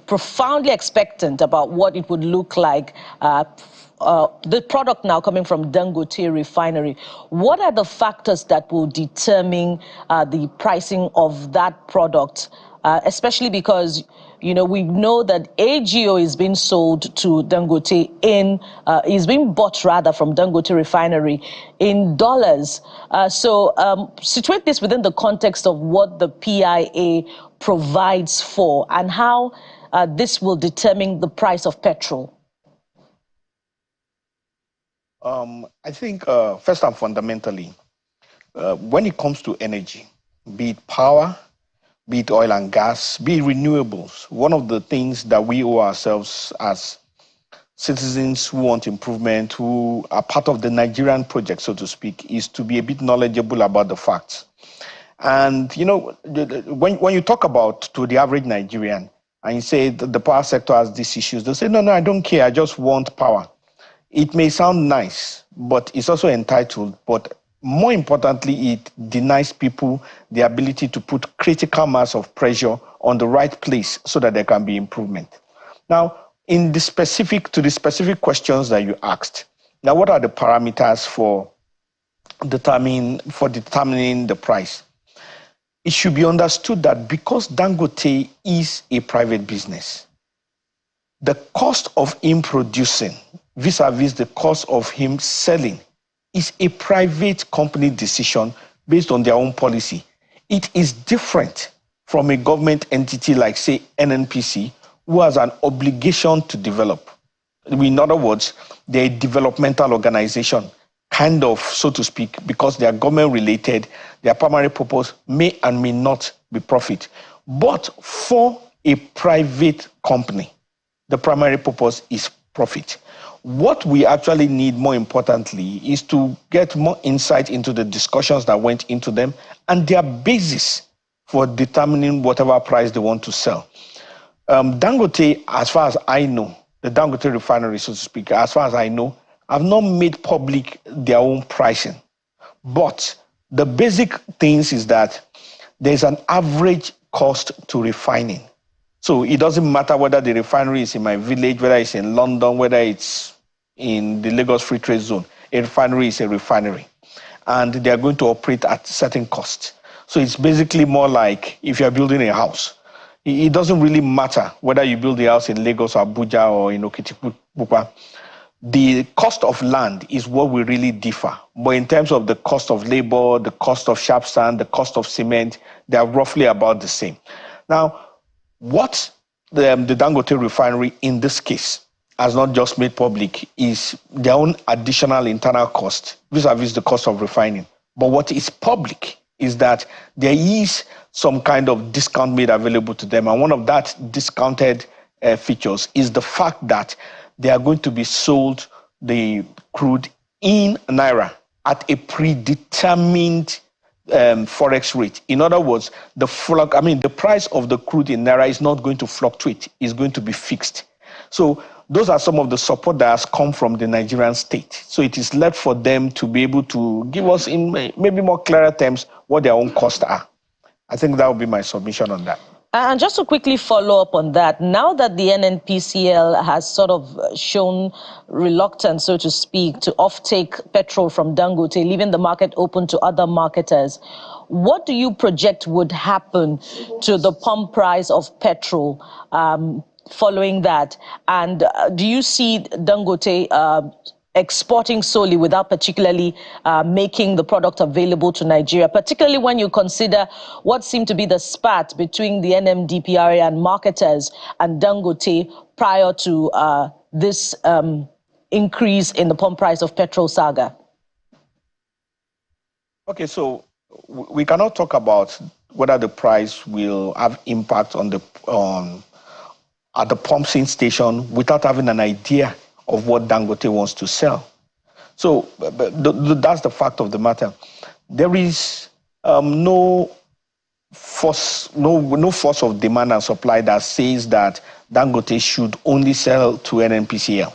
[SPEAKER 2] profoundly expectant about what it would look like. The product now coming from Dangote refinery. What are the factors that will determine the pricing of that product, especially because we know that AGO is being sold to Dangote is being bought rather from Dangote refinery in dollars. So situate this within the context of what the PIA provides for and how this will determine the price of petrol.
[SPEAKER 6] I think first and fundamentally, when it comes to energy, be it power, be it oil and gas, be it renewables, one of the things that we owe ourselves as citizens who want improvement, who are part of the Nigerian project, so to speak, is to be a bit knowledgeable about the facts. And, when you talk about to the average Nigerian and you say the power sector has these issues, they'll say, no, I don't care, I just want power. It may sound nice, but it's also entitled, but more importantly, it denies people the ability to put critical mass of pressure on the right place so that there can be improvement. Now, to the specific questions that you asked, now what are the parameters for determining the price? It should be understood that because Dangote is a private business, the cost of him producing vis-a-vis the cost of him selling is a private company decision based on their own policy. It is different from a government entity like, say, NNPC, who has an obligation to develop. In other words, they're a developmental organization, kind of, so to speak, because they are government-related, their primary purpose may and may not be profit. But for a private company, the primary purpose is profit. What we actually need, more importantly, is to get more insight into the discussions that went into them and their basis for determining whatever price they want to sell. Dangote, as far as I know, the Dangote refinery, so to speak, as far as I know, have not made public their own pricing. But the basic things is that there's an average cost to refining. So it doesn't matter whether the refinery is in my village, whether it's in London, whether it's in the Lagos Free Trade Zone. A refinery is a refinery. And they are going to operate at certain costs. So it's basically more like if you're building a house. It doesn't really matter whether you build the house in Lagos or Abuja or in Okitipupa. The cost of land is what will really differ. But in terms of the cost of labor, the cost of sharp sand, the cost of cement, they are roughly about the same. Now, what the Dangote refinery in this case has not just made public is their own additional internal cost vis-a-vis the cost of refining. But what is public is that there is some kind of discount made available to them. And one of that discounted features is the fact that they are going to be sold the crude in Naira at a predetermined forex rate. In other words, the price of the crude in Naira is not going to fluctuate. It's going to be fixed. So those are some of the support that has come from the Nigerian state. So it is left for them to be able to give us in maybe more clearer terms what their own costs are. I think that would be my submission on that.
[SPEAKER 2] And just to quickly follow up on that, now that the NNPCL has sort of shown reluctance, so to speak, to offtake petrol from Dangote, leaving the market open to other marketers, what do you project would happen to the pump price of petrol following that? And do you see Dangote exporting solely without particularly making the product available to Nigeria, particularly when you consider what seemed to be the spat between the NMDPRA and marketers and Dangote prior to this increase in the pump price of petrol saga?
[SPEAKER 6] Okay, so we cannot talk about whether the price will have impact on the at the pumping station without having an idea of what Dangote wants to sell. So that's the fact of the matter. There is no force of demand and supply that says that Dangote should only sell to NNPCL.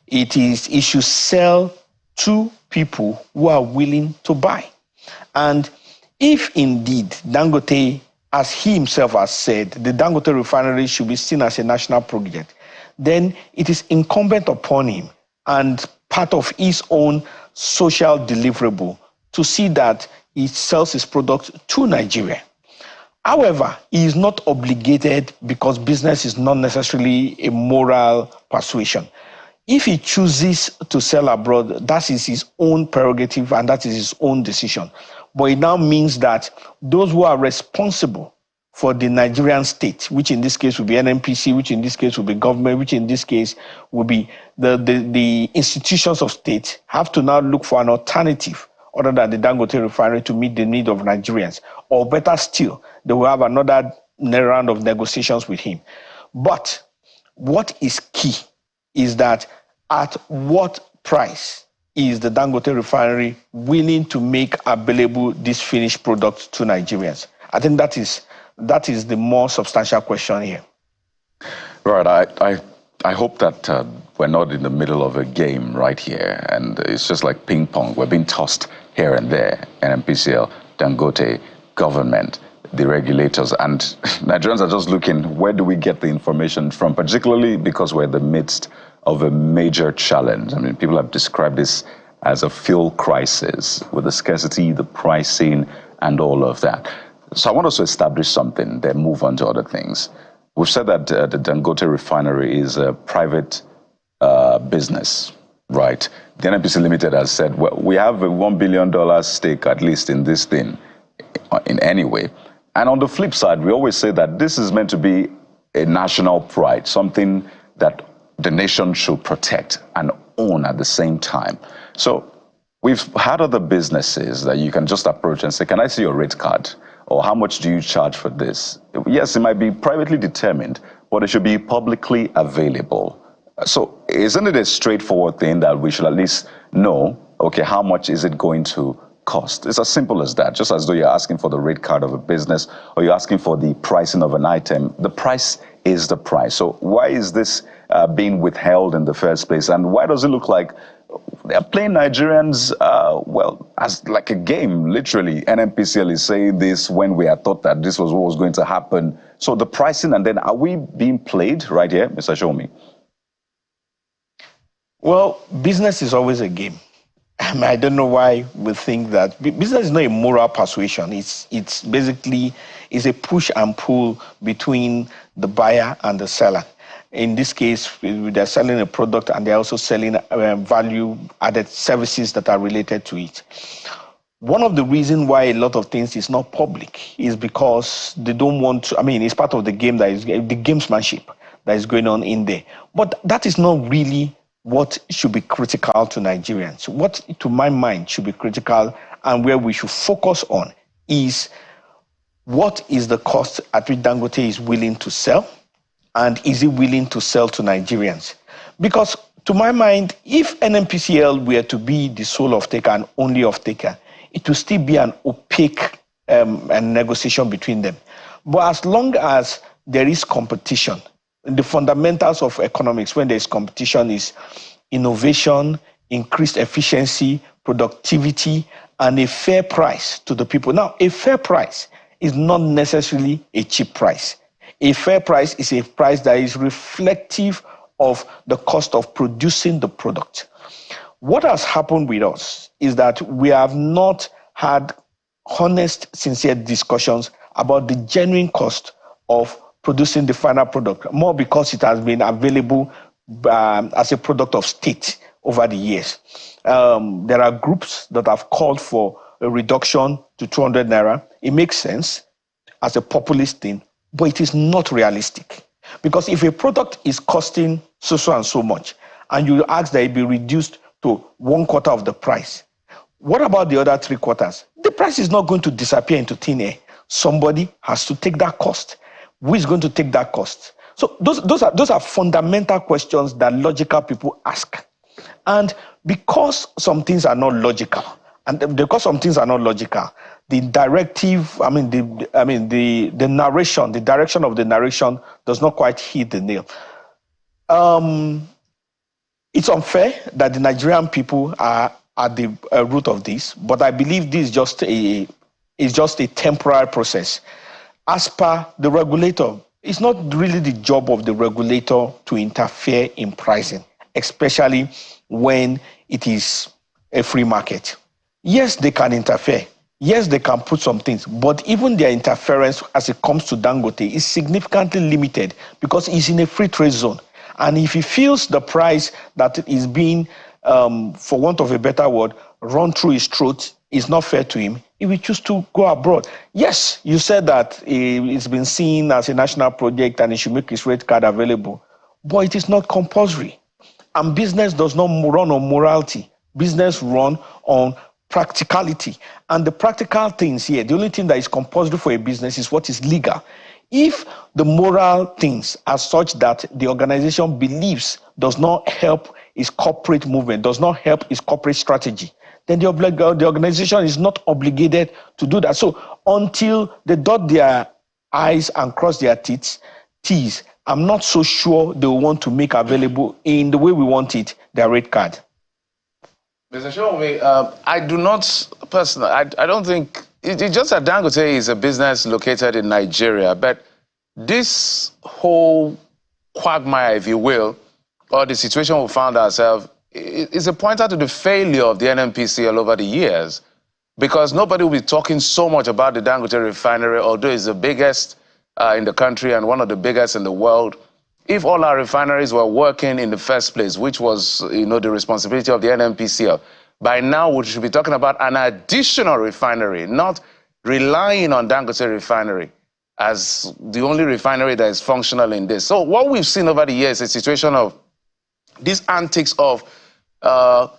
[SPEAKER 6] It should sell to people who are willing to buy. And if indeed Dangote, as he himself has said, the Dangote refinery should be seen as a national project, then it is incumbent upon him and part of his own social deliverable to see that he sells his product to Nigeria. However, he is not obligated because business is not necessarily a moral persuasion. If he chooses to sell abroad, that is his own prerogative and that is his own decision. But it now means that those who are responsible for the Nigerian state, which in this case will be NNPC, which in this case will be government, which in this case will be the institutions of state, have to now look for an alternative other than the Dangote refinery to meet the need of Nigerians. Or better still, they will have another round of negotiations with him. But what is key is that at what price is the Dangote refinery willing to make available this finished product to Nigerians? I think that is the more substantial question here.
[SPEAKER 3] Right. I hope that we're not in the middle of a game right here, and it's just like ping pong. We're being tossed here and there. NNPCL, Dangote, government, the regulators, and Nigerians are just looking, where do we get the information from, particularly because we're in the midst of a major challenge. I mean, people have described this as a fuel crisis with the scarcity, the pricing, and all of that. So I want us to establish something, then move on to other things. We've said that the Dangote refinery is a private business, right? The NNPC Limited has said, well, we have a $1 billion stake, at least in this thing, in any way. And on the flip side, we always say that this is meant to be a national pride, something that the nation should protect and own at the same time. So we've had other businesses that you can just approach and say, can I see your rate card? Or how much do you charge for this? Yes, it might be privately determined, but it should be publicly available. So isn't it a straightforward thing that we should at least know, okay, how much is it going to cost? It's as simple as that, just as though you're asking for the rate card of a business or you're asking for the pricing of an item. The price is the price. So why is this being withheld in the first place? And why does it look like they're playing Nigerians, well, as like a game, literally? NNPCL is saying this when we had thought that this was what was going to happen. So the pricing, and then are we being played right here, Mr. Shomi?
[SPEAKER 6] Well, business is always a game. I don't know why we think that business is not a moral persuasion. It's basically a push and pull between the buyer and the seller. In this case, they're selling a product and they're also selling value-added services that are related to it. One of the reasons why a lot of things is not public is because they don't want to, I mean, it's part of the game, that is the gamesmanship that is going on in there. But that is not really what should be critical to Nigerians. What, to my mind, should be critical and where we should focus on is what is the cost at which Dangote is willing to sell, and is he willing to sell to Nigerians? Because to my mind, if NNPCL were to be the sole off-taker and only off-taker, it will still be an opaque negotiation between them. But as long as there is competition, the fundamentals of economics when there is competition is innovation, increased efficiency, productivity, and a fair price to the people. Now, a fair price is not necessarily a cheap price. A fair price is a price that is reflective of the cost of producing the product. What has happened with us is that we have not had honest, sincere discussions about the genuine cost of producing the final product, more because it has been available as a product of state over the years. There are groups that have called for a reduction to 200 naira. It makes sense as a populist thing, but it is not realistic. Because if a product is costing so and so much, and you ask that it be reduced to 1/4 of the price, what about the other 3/4? The price is not going to disappear into thin air. Somebody has to take that cost. Who is going to take that cost? So those are fundamental questions that logical people ask. And because some things are not logical, the directive, the narration, the direction of the narration does not quite hit the nail. It's unfair that the Nigerian people are at the root of this, but I believe this is just a temporary process. As per the regulator, it's not really the job of the regulator to interfere in pricing, especially when it is a free market. Yes, they can interfere. Yes, they can put some things, but even their interference as it comes to Dangote is significantly limited because it's in a free trade zone. And if he feels the price that is being, for want of a better word, run through his throat is not fair to him, he will choose to go abroad. Yes, you said that it's been seen as a national project and he should make his rate card available, but it is not compulsory. And business does not run on morality. Business run on practicality. And the practical things here, the only thing that is compulsory for a business is what is legal. If the moral things are such that the organization believes does not help its corporate movement, does not help its corporate strategy, then the organization is not obligated to do that. So until they dot their I's and cross their T's, I'm not so sure they want to make available in the way we want it, their rate card.
[SPEAKER 1] Mr. Shomi, I do not personally, I don't think, it's just that Dangote is a business located in Nigeria, but this whole quagmire, if you will, or the situation we found ourselves, is a pointer to the failure of the NNPCL over the years, because nobody will be talking so much about the Dangote refinery, although it's the biggest in the country and one of the biggest in the world. If all our refineries were working in the first place, which was, the responsibility of the NNPCL, by now we should be talking about an additional refinery, not relying on Dangote refinery as the only refinery that is functional in this. So what we've seen over the years is a situation of these antics of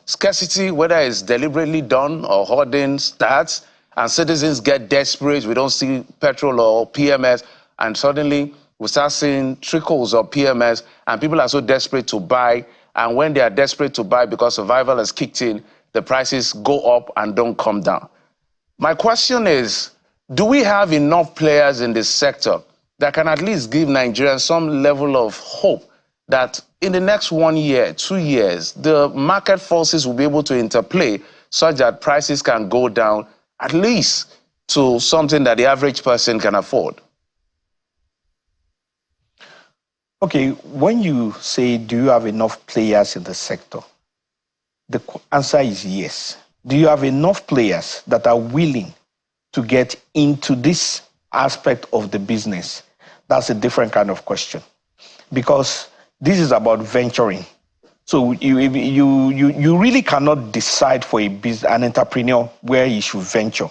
[SPEAKER 1] scarcity, whether it's deliberately done or hoarding starts, and citizens get desperate. We don't see petrol or PMS, and suddenly we start seeing trickles of PMS, and people are so desperate to buy. And when they are desperate to buy because survival has kicked in, the prices go up and don't come down. My question is, do we have enough players in this sector that can at least give Nigerians some level of hope that in the next 1 year, 2 years, the market forces will be able to interplay such that prices can go down at least to something that the average person can afford?
[SPEAKER 6] Okay, when you say, do you have enough players in the sector? The answer is yes. Do you have enough players that are willing to get into this aspect of the business? That's a different kind of question. Because this is about venturing. So you really cannot decide for an entrepreneur where he should venture.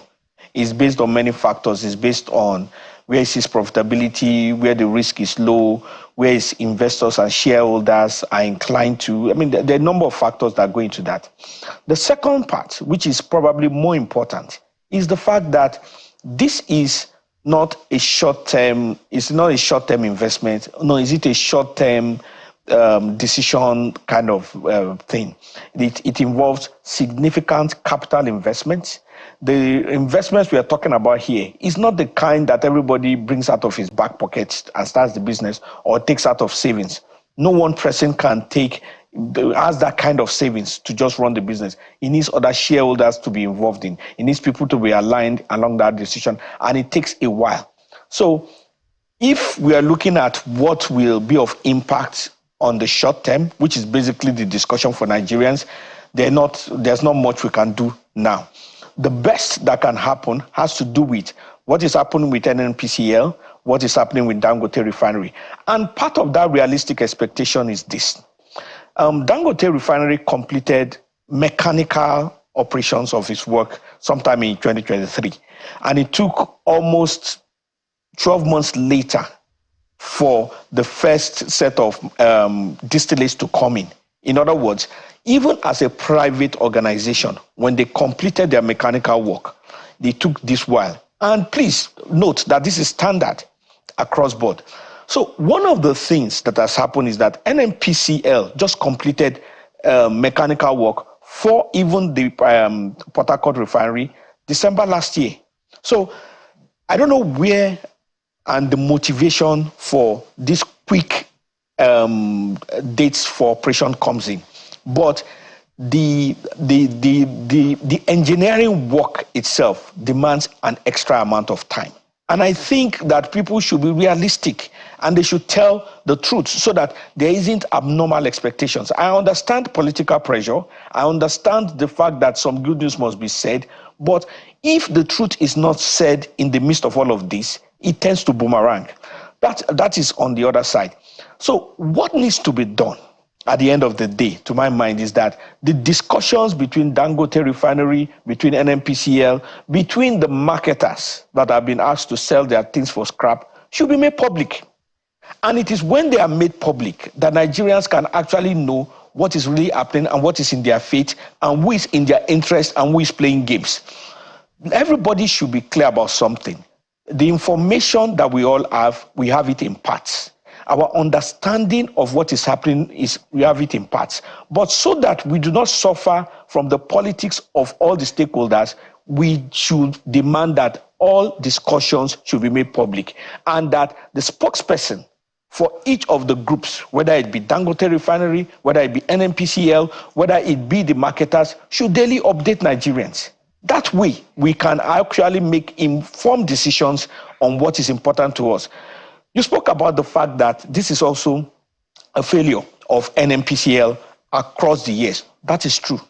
[SPEAKER 6] It's based on many factors. It's based on where is his profitability, where the risk is low, where his investors and shareholders are inclined to. There are a number of factors that go into that. The second part, which is probably more important, is the fact that this is not a short-term, it's not a short-term investment. No, is it a short-term decision kind of thing? It involves significant capital investments. The investments we are talking about here is not the kind that everybody brings out of his back pocket and starts the business or takes out of savings. No one person has that kind of savings to just run the business. He needs other shareholders to be involved in. He needs people to be aligned along that decision, and it takes a while. So if we are looking at what will be of impact on the short term, which is basically the discussion for Nigerians, there's not much we can do now. The best that can happen has to do with what is happening with NNPCL, what is happening with Dangote refinery. And part of that realistic expectation is this. Dangote refinery completed mechanical operations of its work sometime in 2023. And it took almost 12 months later for the first set of distillates to come in. In other words, even as a private organization, when they completed their mechanical work, they took this while. And please note that this is standard across board. So one of the things that has happened is that NNPCL just completed mechanical work for even the Port Harcourt refinery December last year. So I don't know where and the motivation for this quick dates for operation comes in, but the engineering work itself demands an extra amount of time. And I think that people should be realistic and they should tell the truth so that there isn't abnormal expectations. I understand political pressure. I understand the fact that some good news must be said. But if the truth is not said in the midst of all of this, it tends to boomerang. That is on the other side. So what needs to be done at the end of the day, to my mind, is that the discussions between Dangote Refinery, between NNPCL, between the marketers that have been asked to sell their things for scrap should be made public. And it is when they are made public that Nigerians can actually know what is really happening and what is in their fate and who is in their interest and who is playing games. Everybody should be clear about something. The information that we all have, we have it in parts. Our understanding of what is happening is we have it in parts. But so that we do not suffer from the politics of all the stakeholders, we should demand that all discussions should be made public and that the spokesperson for each of the groups, whether it be Dangote Refinery, whether it be NNPCL, whether it be the marketers, should daily update Nigerians. That way, we can actually make informed decisions on what is important to us. You spoke about the fact that this is also a failure of NNPCL across the years. That is true.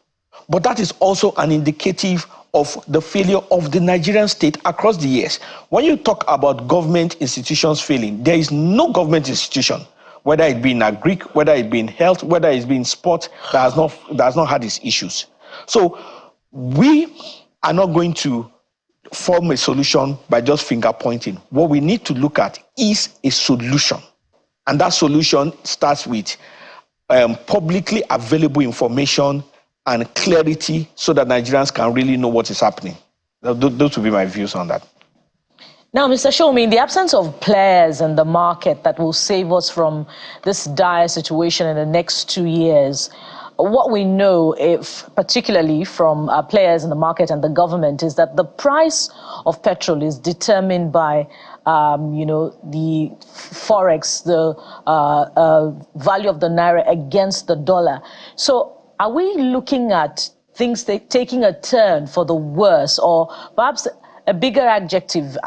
[SPEAKER 6] But that is also an indicative of the failure of the Nigerian state across the years. When you talk about government institutions failing, there is no government institution, whether it be in agri, whether it be in health, whether it be in sport, that has not had its issues. So we are not going to form a solution by just finger pointing. What we need to look at is a solution. And that solution starts with publicly available information and clarity so that Nigerians can really know what is happening. Those would be my views on that.
[SPEAKER 2] Now, Mr. Shomi, in the absence of players in the market that will save us from this dire situation in the next 2 years, what we know, particularly from players in the market and the government, is that the price of petrol is determined by, the forex, the value of the naira against the dollar. So, are we looking at things taking a turn for the worse, or perhaps a bigger adjective,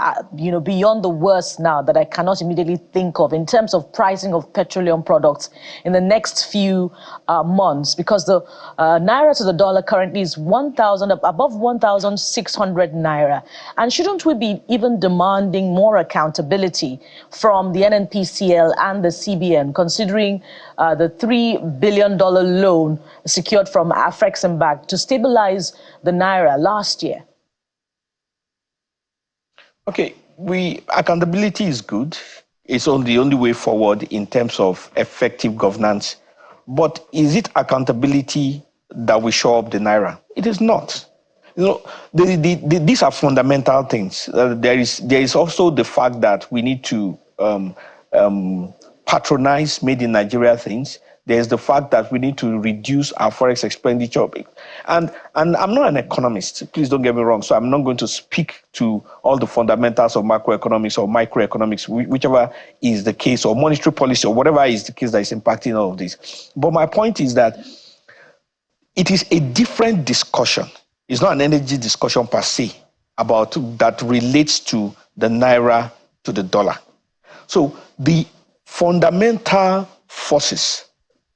[SPEAKER 2] beyond the worst now that I cannot immediately think of in terms of pricing of petroleum products in the next few months? Because the naira to the dollar currently is above 1,600 naira. And shouldn't we be even demanding more accountability from the NNPCL and the CBN, considering the $3 billion loan secured from Afreximbank to stabilize the naira last year?
[SPEAKER 6] Okay, accountability is good. It's the only way forward in terms of effective governance. But is it accountability that will show up the naira? It is not. These are fundamental things. There is also the fact that we need to patronize made in Nigeria things. There's the fact that we need to reduce our forex expenditure. And I'm not an economist, please don't get me wrong, so I'm not going to speak to all the fundamentals of macroeconomics or microeconomics, whichever is the case, or monetary policy, or whatever is the case that is impacting all of this. But my point is that it is a different discussion. It's not an energy discussion per se about that relates to the naira to the dollar. So the fundamental forces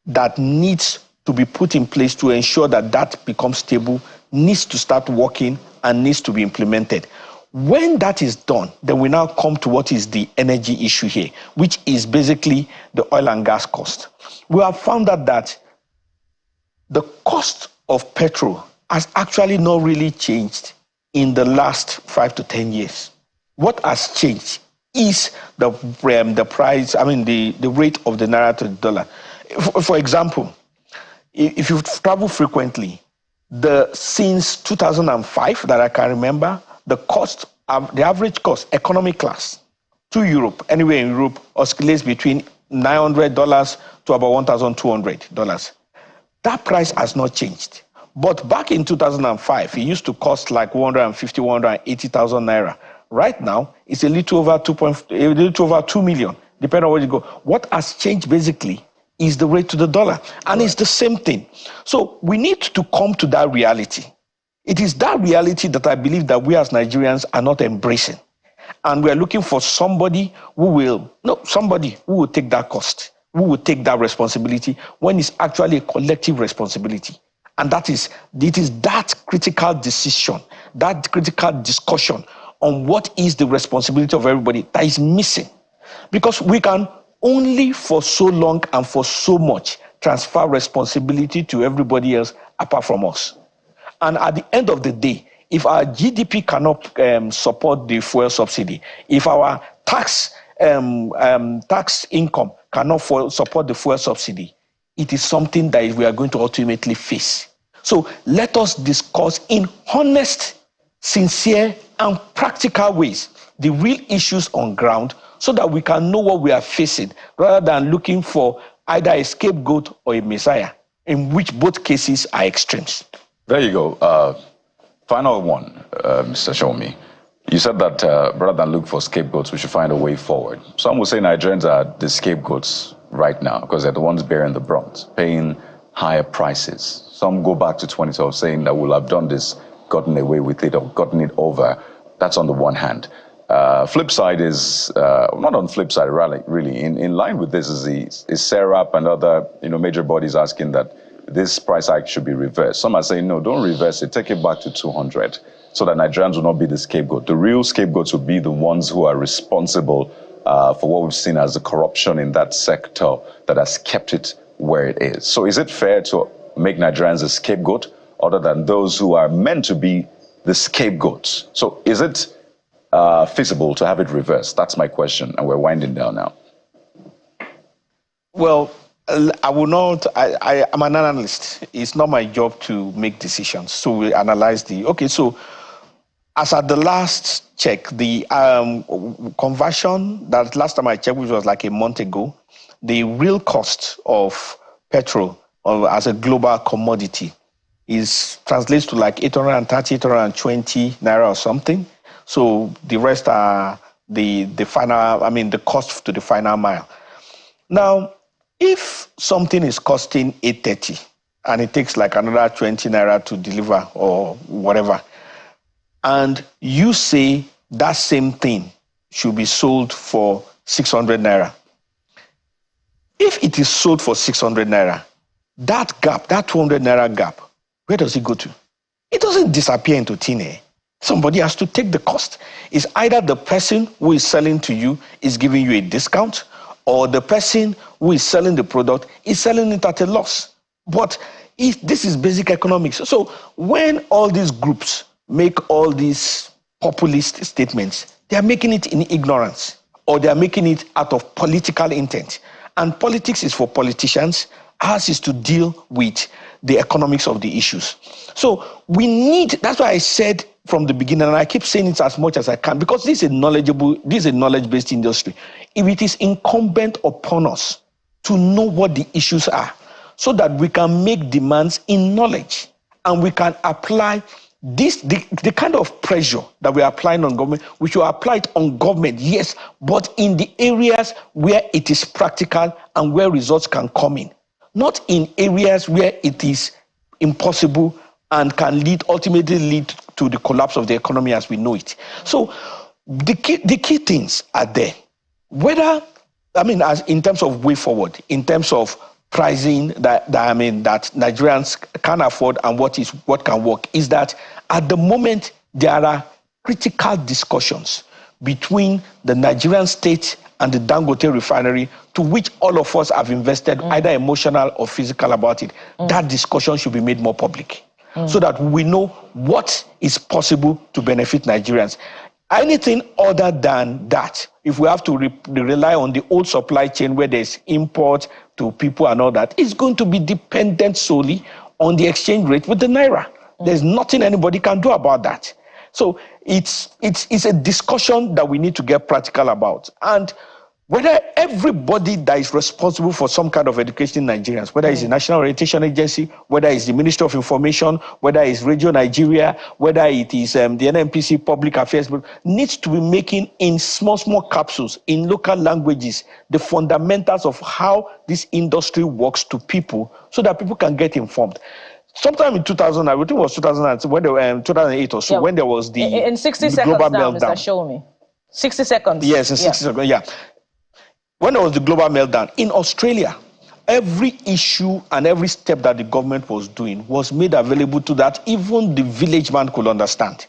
[SPEAKER 6] that needs to be put in place to ensure that that becomes stable needs to start working and needs to be implemented. When that is done, then we now come to what is the energy issue here, which is basically the oil and gas cost. We have found out that the cost of petrol has actually not really changed in the last 5 to 10 years. What has changed is the price, the rate of the naira to the dollar. For example, if you travel frequently, since 2005 that I can remember, the average cost, economy class, to Europe, anywhere in Europe, oscillates between $900 to about $1,200. That price has not changed. But back in 2005, it used to cost like 150, 180,000 naira. Right now, it's a little over 2 million, depending on where you go. What has changed basically is the rate to the dollar. And It's the same thing. So we need to come to that reality. It is that reality that I believe that we as Nigerians are not embracing. And we are looking for somebody who will take that cost, who will take that responsibility when it's actually a collective responsibility. And it is that critical decision, that critical discussion on what is the responsibility of everybody that is missing. Because we can only for so long and for so much transfer responsibility to everybody else apart from us. And at the end of the day, if our GDP cannot support the fuel subsidy, if our tax income cannot support the fuel subsidy, it is something that we are going to ultimately face. So let us discuss in honest, sincere, and practical ways the real issues on ground so that we can know what we are facing rather than looking for either a scapegoat or a messiah, in which both cases are extremes.
[SPEAKER 3] There you go. Final one, Mr. Shomi. You said that rather than look for scapegoats, we should find a way forward. Some will say Nigerians are the scapegoats right now because they're the ones bearing the brunt, paying higher prices. Some go back to 2012 saying that we'll have done this, gotten away with it, or gotten it over. That's on the one hand. Flip side is, not on flip side, really. In line with this is SERAP and other major bodies asking that this price hike should be reversed. Some are saying, no, don't reverse it. Take it back to 200 so that Nigerians will not be the scapegoat. The real scapegoats will be the ones who are responsible for what we've seen as the corruption in that sector that has kept it where it is. So is it fair to make Nigerians a scapegoat other than those who are meant to be the scapegoats? So is it feasible to have it reversed? That's my question, and we're winding down now.
[SPEAKER 6] Well, I will not, I'm an analyst. It's not my job to make decisions. So we analyze so as at the last check, the conversion, that last time I checked, which was like a month ago, the real cost of petrol as a global commodity translates to like 830, 820 naira or something. So the rest are the cost to the final mile. Now, if something is costing 830 and it takes like another 20 naira to deliver or whatever, and you say that same thing should be sold for 600 naira, if it is sold for 600 naira, that gap, that 200 naira gap, where does it go to? It doesn't disappear into thin air. Somebody has to take the cost. It's either the person who is selling to you is giving you a discount, or the person who is selling the product is selling it at a loss. But this is basic economics. So when all these groups make all these populist statements, they are making it in ignorance, or they are making it out of political intent. And politics is for politicians. Ours is to deal with the economics of the issues. So that's why I said from the beginning, and I keep saying it as much as I can, because this is a knowledge-based industry. If it is incumbent upon us to know what the issues are, so that we can make demands in knowledge, and we can apply the kind of pressure that we are applying on government, we should apply it on government, yes, but in the areas where it is practical and where results can come in, not in areas where it is impossible and can ultimately lead to the collapse of the economy as we know it. So the key things are there. As in terms of way forward, in terms of pricing that Nigerians can afford and what can work, is that at the moment there are critical discussions between the Nigerian state and the Dangote refinery, to which all of us have invested either emotional or physical about it, that discussion should be made more public so that we know what is possible to benefit Nigerians. Anything other than that, if we have to rely on the old supply chain where there's import to people and all that, it's going to be dependent solely on the exchange rate with the Naira. There's nothing anybody can do about that. So it's a discussion that we need to get practical about. And whether everybody that is responsible for some kind of education in Nigerians, whether it's the National Orientation Agency, whether it's the Ministry of Information, whether it's Radio Nigeria, whether it is the NNPC Public Affairs, needs to be making in small capsules in local languages the fundamentals of how this industry works to people so that people can get informed. Sometime in 2000, I think it was 2008 or so, when there was the
[SPEAKER 2] in 60
[SPEAKER 6] the
[SPEAKER 2] seconds
[SPEAKER 6] global
[SPEAKER 2] now,
[SPEAKER 6] meltdown.
[SPEAKER 2] Mr. Show me. 60 seconds.
[SPEAKER 6] Yes, in 60 seconds, yeah. When there was the global meltdown, in Australia, every issue and every step that the government was doing was made available to that even the village man could understand.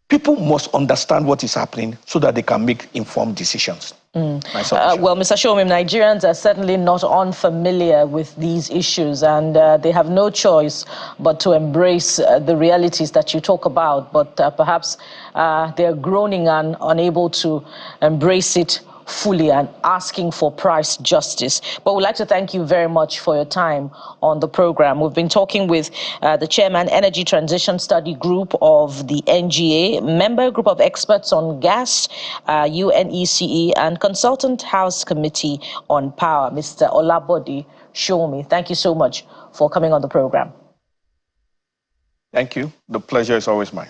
[SPEAKER 6] People must understand what is happening so that they can make informed decisions.
[SPEAKER 2] Well, Mr. Showmim, Nigerians are certainly not unfamiliar with these issues, and they have no choice but to embrace the realities that you talk about, but perhaps they're groaning and unable to embrace it fully and asking for price justice. But we'd like to thank you very much for your time on the program. We've been talking with the Chairman, Energy Transition Study Group of the NGA, member group of experts on gas, UNECE, and Consultant House Committee on Power, Mr. Olabode Shomi. Thank you so much for coming on the program.
[SPEAKER 6] Thank you. The pleasure is always mine.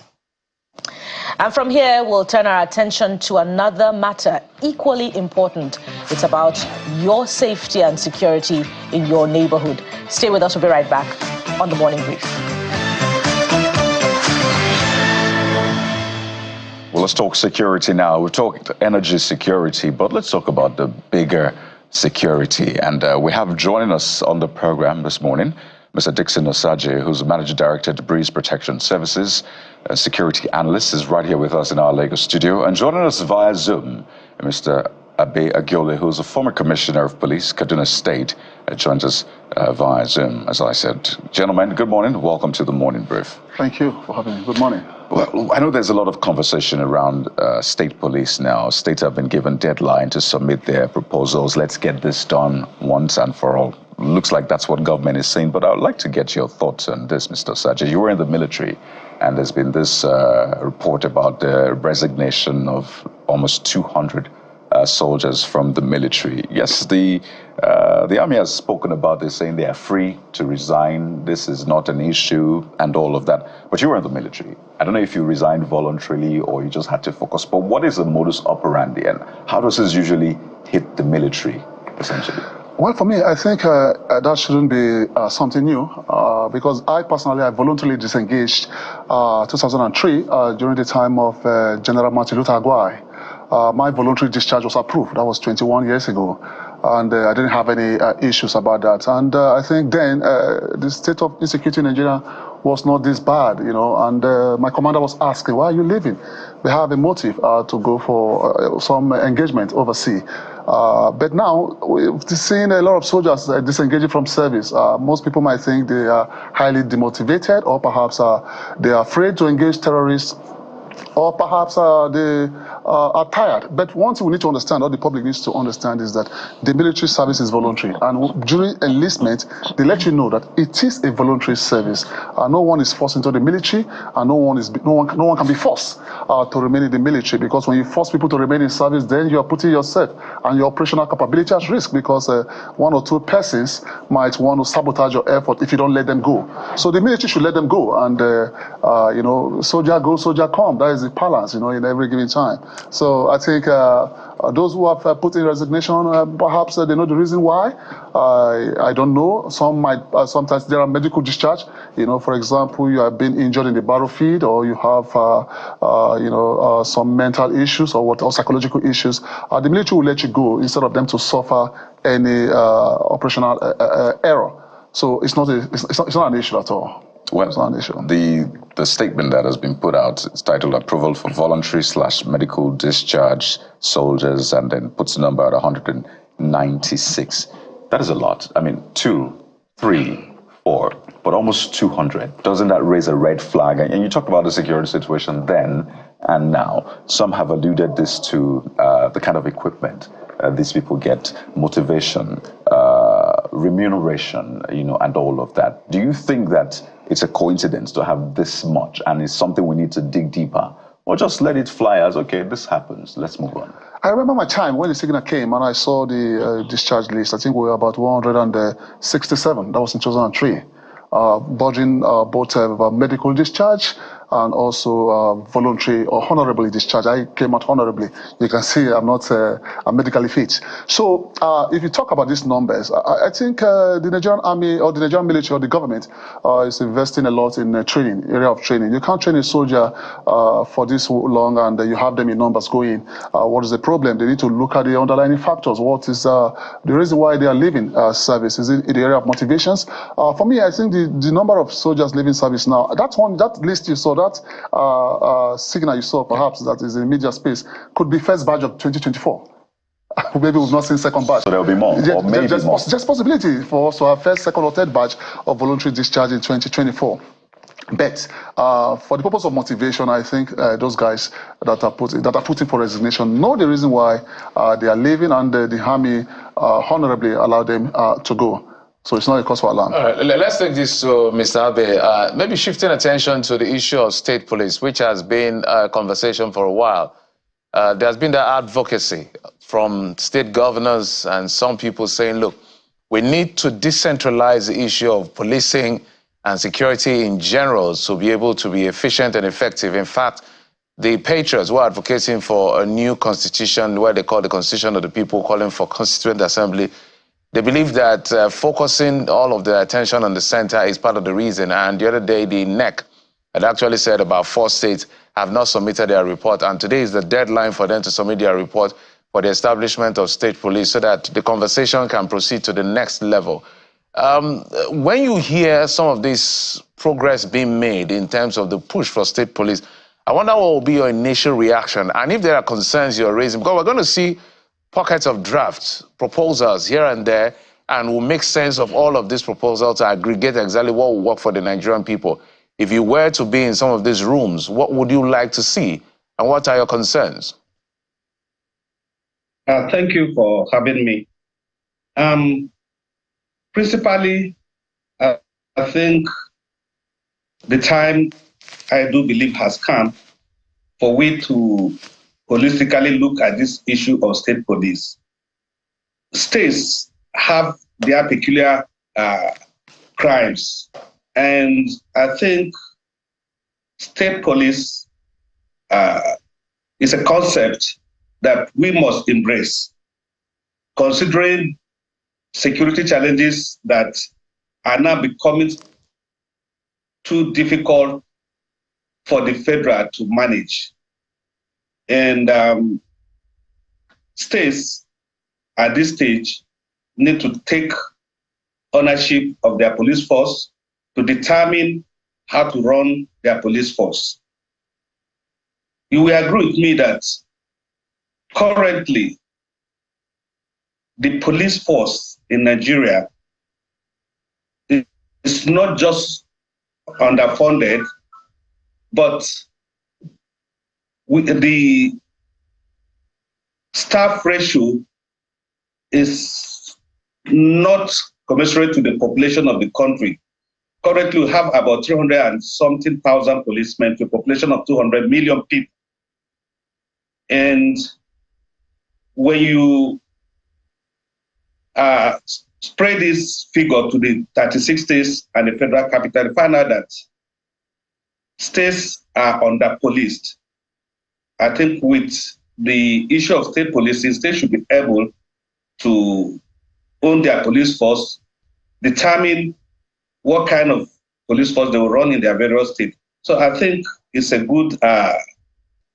[SPEAKER 2] And from here, we'll turn our attention to another matter equally important. It's about your safety and security in your neighborhood. Stay with us. We'll be right back on The Morning Brief.
[SPEAKER 3] Well, let's talk security now. We've talked energy security, but let's talk about the bigger security. And we have joining us on the program this morning Mr. Dixon Osaje, who's the Managing Director at Breeze Protection Services, a security analyst, is right here with us in our Lagos studio. And joining us via Zoom, Mr. Abe Agiole, who's a former Commissioner of Police, Kaduna State, joins us via Zoom, as I said. Gentlemen, good morning. Welcome to the Morning Brief.
[SPEAKER 7] Thank you for having me. Good morning.
[SPEAKER 3] Well, I know there's a lot of conversation around state police now. States have been given deadline to submit their proposals. Let's get this done once and for all. Looks like that's what government is saying, but I would like to get your thoughts on this, Mr. Osaje. You were in the military, and there's been this report about the resignation of almost 200 soldiers from the military. Yes, the army has spoken about this, saying they are free to resign. This is not an issue and all of that. But you were in the military. I don't know if you resigned voluntarily or you just had to focus. But what is the modus operandi, and how does this usually hit the military, essentially?
[SPEAKER 7] Well, for me, I think that shouldn't be something new because I voluntarily disengaged 2003 during the time of General Martin Luther Agwai. My voluntary discharge was approved. That was 21 years ago. And I didn't have any issues about that. And I think then the state of insecurity in Nigeria was not this bad, you know. And my commander was asking, why are you leaving? We have a motive to go for some engagement overseas. But now we've seen a lot of soldiers disengaging from service. Most people might think they are highly demotivated, or perhaps they are afraid to engage terrorists, or perhaps they are tired. But one thing we need to understand, or the public needs to understand, is that the military service is voluntary. And during enlistment, they let you know that it is a voluntary service. No one is forced into the military, and no one can be forced to remain in the military, because when you force people to remain in service, then you are putting yourself and your operational capability at risk, because one or two persons might want to sabotage your effort if you don't let them go. So the military should let them go, and you know, soldier go, soldier come. That is the balance, you know, in every given time. So I think those who have put in resignation, perhaps they know the reason why. I don't know. Some might. Sometimes there are medical discharge. You know, for example, you have been injured in the battlefield, or you have, you know, some mental issues or psychological issues. The military will let you go instead of them to suffer any operational error. So it's not an issue at all.
[SPEAKER 3] Well,
[SPEAKER 7] it's not an issue.
[SPEAKER 3] The the statement that has been put out. It's titled Approval for Voluntary/Medical Discharge Soldiers, and then puts the number at 196. That is a lot. I mean, 2, 3, 4, but almost 200. Doesn't that raise a red flag? And you talked about the security situation then and now. Some have alluded this to the kind of equipment these people get, motivation, remuneration, and all of that. Do you think that it's a coincidence to have this much and it's something we need to dig deeper? Or just let it fly as, okay, this happens, let's move on?
[SPEAKER 7] I remember my time when the signal came and I saw the discharge list. I think we were about 167. That was in 2003. Bordering both medical discharge and also voluntary or honorably discharged. I came out honorably. You can see I'm not I'm medically fit. So if you talk about these numbers, I think the Nigerian army or the Nigerian military or the government is investing a lot in training, area of training. You can't train a soldier for this long and you have them in numbers going. What is the problem? They need to look at the underlying factors. What is the reason why they are leaving service? Is it in the area of motivations? For me, I think the number of soldiers leaving service now, that list you saw, that signal you saw, perhaps that is in media space, could be first batch of 2024. Maybe we've not seen second batch.
[SPEAKER 3] So there will be more, or maybe more.
[SPEAKER 7] Just possibility for us to have first, second, or third batch of voluntary discharge in 2024. But for the purpose of motivation, I think those guys that are putting for resignation know the reason why they are leaving, and the army honorably allowed them to go. So it's not a cause for alarm.
[SPEAKER 1] All right, let's take this to Mr. Abe. Maybe shifting attention to the issue of state police, which has been a conversation for a while. There's been that advocacy from state governors and some people saying, look, we need to decentralize the issue of policing and security in general to be able to be efficient and effective. In fact, the patriots were advocating for a new constitution, where they call the constitution of the people, calling for constituent assembly. They believe that focusing all of the attention on the center is part of the reason. And the other day, the NEC had actually said about 4 states have not submitted their report. And today is the deadline for them to submit their report for the establishment of state police so that the conversation can proceed to the next level. When you hear some of this progress being made in terms of the push for state police, I wonder what will be your initial reaction, and if there are concerns you're raising, because we're going to see pockets of drafts, proposals here and there, and we'll make sense of all of these proposals to aggregate exactly what will work for the Nigerian people. If you were to be in some of these rooms, what would you like to see, and what are your concerns?
[SPEAKER 8] Thank you for having me. Principally, I think the time, I do believe, has come for we to holistically look at this issue of state police. States have their peculiar crimes, and I think state police is a concept that we must embrace, considering security challenges that are now becoming too difficult for the federal to manage. And states at this stage need to take ownership of their police force to determine how to run their police force. You will agree with me that currently the police force in Nigeria is not just underfunded, but the staff ratio is not commensurate to the population of the country. Currently, we have about 300 and something thousand policemen to a population of 200 million people. And when you spread this figure to the 36 states and the federal capital, you find out that states are under-policed. I think with the issue of state policing, states should be able to own their police force, determine what kind of police force they will run in their various states. So I think it's a good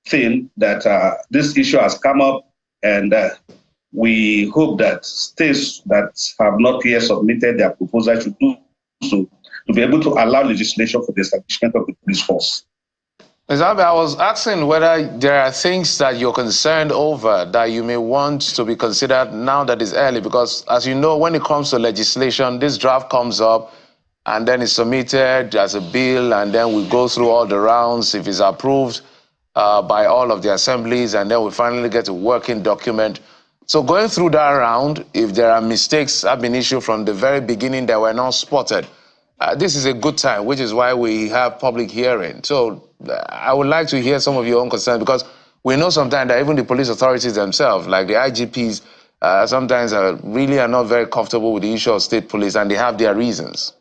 [SPEAKER 8] thing that this issue has come up, and we hope that states that have not yet submitted their proposal should do so, to be able to allow legislation for the establishment of the police force.
[SPEAKER 1] Ms. Abe, I was asking whether there are things that you're concerned over that you may want to be considered now that it's early, because as you know, when it comes to legislation, this draft comes up and then it's submitted as a bill, and then we go through all the rounds. If it's approved by all of the assemblies, and then we finally get a working document. So going through that round, if there are mistakes have been issued from the very beginning that were not spotted, this is a good time, which is why we have public hearing. So I would like to hear some of your own concerns, because we know sometimes that even the police authorities themselves, like the IGPs, sometimes really are not very comfortable with the issue of state police, and they have their reasons.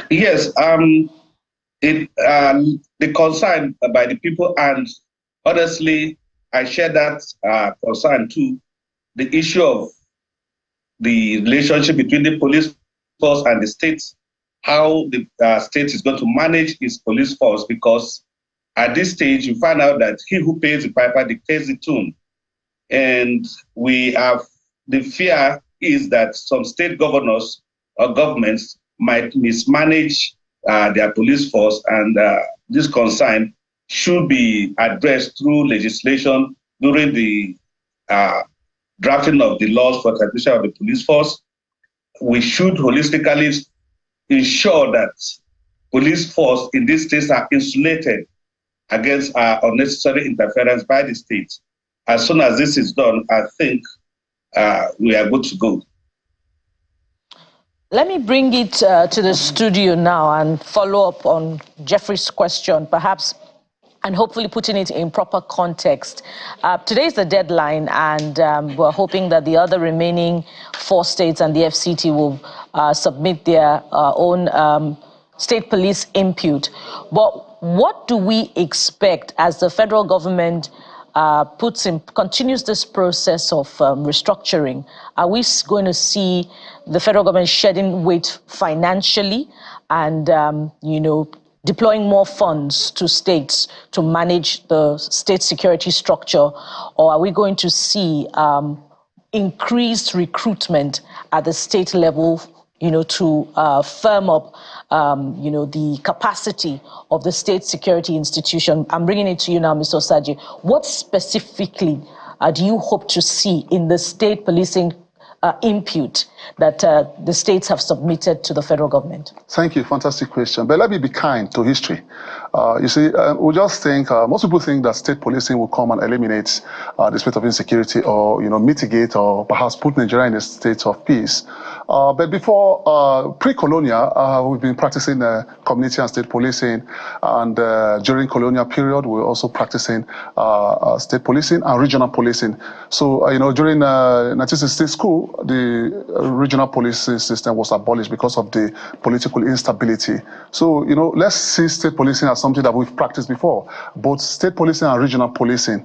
[SPEAKER 8] Yes, the concern by the people, and honestly, I share that concern too. The issue of the relationship between the police force and the state, how the state is going to manage its police force, because at this stage, you find out that he who pays the piper dictates the tune. And we have the fear is that some state governors or governments might mismanage their police force, and this concern should be addressed through legislation during the drafting of the laws for establishment of the police force. We should holistically ensure that police force in these states are insulated against unnecessary interference by the state. As soon as this is done, I think we are good to go.
[SPEAKER 2] Let me bring it to the studio now and follow up on Jeffrey's question, perhaps, and hopefully putting it in proper context. Today is the deadline, and we're hoping that the other remaining 4 states and the FCT will submit their own state police input. But what do we expect as the federal government continues this process of restructuring? Are we going to see the federal government shedding weight financially and, deploying more funds to states to manage the state security structure? Or are we going to see increased recruitment at the state level, to firm up, the capacity of the state security institution? I'm bringing it to you now, Mr. Osagie. What specifically do you hope to see in the state policing input that the states have submitted to the federal government?
[SPEAKER 7] Thank you. Fantastic question. But let me be kind to history. You see, we just think, most people think that state policing will come and eliminate the state of insecurity, or, mitigate or perhaps put Nigeria in a state of peace. But before, pre-colonial, we've been practicing community and state policing. And during colonial period, we're also practicing state policing and regional policing. So, during 1960 school, the regional policing system was abolished because of the political instability. So, let's see state policing as something that we've practiced before, both state policing and regional policing.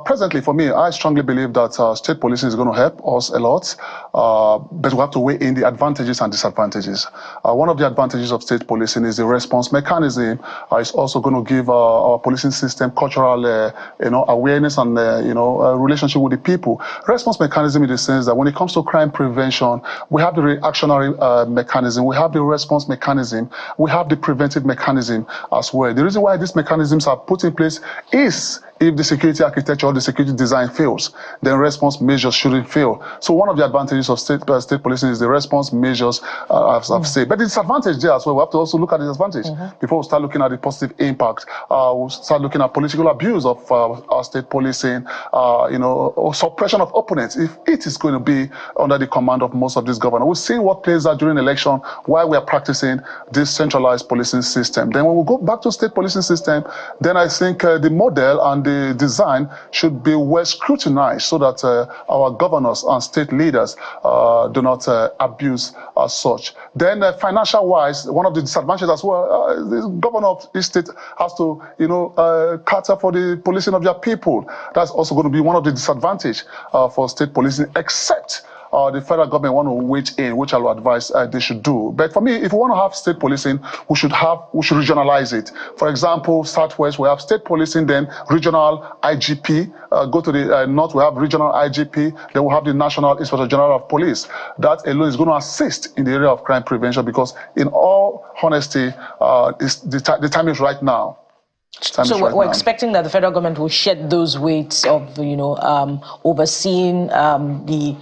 [SPEAKER 7] Presently, for me, I strongly believe that state policing is going to help us a lot, but we have to weigh in the advantages and disadvantages. One of the advantages of state policing is the response mechanism. It's also going to give our policing system cultural, awareness and, relationship with the people. Response mechanism in the sense that when it comes to crime prevention, we have the reactionary mechanism, we have the response mechanism, we have the preventive mechanism as well. The reason why these mechanisms are put in place is if the security architecture or the security design fails, then response measures shouldn't fail. So one of the advantages of state policing is the response measures, as I've said. But the disadvantage there as well, we have to also look at the disadvantage before we start looking at the positive impact. We'll start looking at political abuse of our state policing, or suppression of opponents, if it is going to be under the command of most of these governors. We've seen what plays out during election while we are practicing this centralized policing system. Then when we go back to state policing system, then I think the model and the design should be well scrutinized so that our governors and state leaders do not abuse as such. Then financial wise, one of the disadvantages as well, the governor of each state has to, cater for the policing of their people. That's also going to be one of the disadvantages for state policing, except the federal government want to weigh in, which I will advise they should do. But for me, if we want to have state policing, we should regionalize it. For example, Southwest, we have state policing, then regional IGP. Go to the north, we have regional IGP. Then we have the National Inspector General of Police. That alone is going to assist in the area of crime prevention, because in all honesty, the time is right now.
[SPEAKER 2] So we're expecting that the federal government will shed those weights of, overseeing the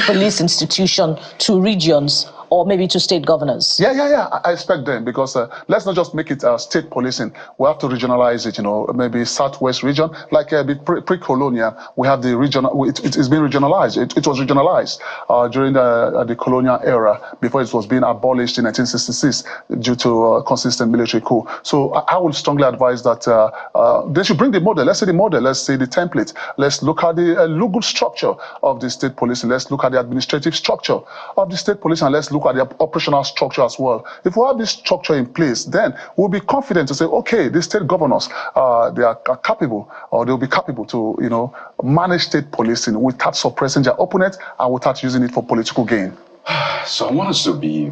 [SPEAKER 2] police institution to regions, or maybe to state governors.
[SPEAKER 7] Yeah. I expect them, because let's not just make it state policing. We have to regionalize it, maybe Southwest region. Like pre-colonial, we have the region, it's been regionalized. It was regionalized during the colonial era, before it was being abolished in 1966 due to consistent military coup. So I would strongly advise that they should bring the model. Let's say the model, let's say the template. Let's look at the legal structure of the state policing. Let's look at the administrative structure of the state policing, and let's look at the operational structure as well. If we have this structure in place, then we'll be confident to say, okay, the state governors, they are capable, or they'll be capable to, manage state policing without suppressing their opponent and without using it for political gain.
[SPEAKER 3] So I want us to be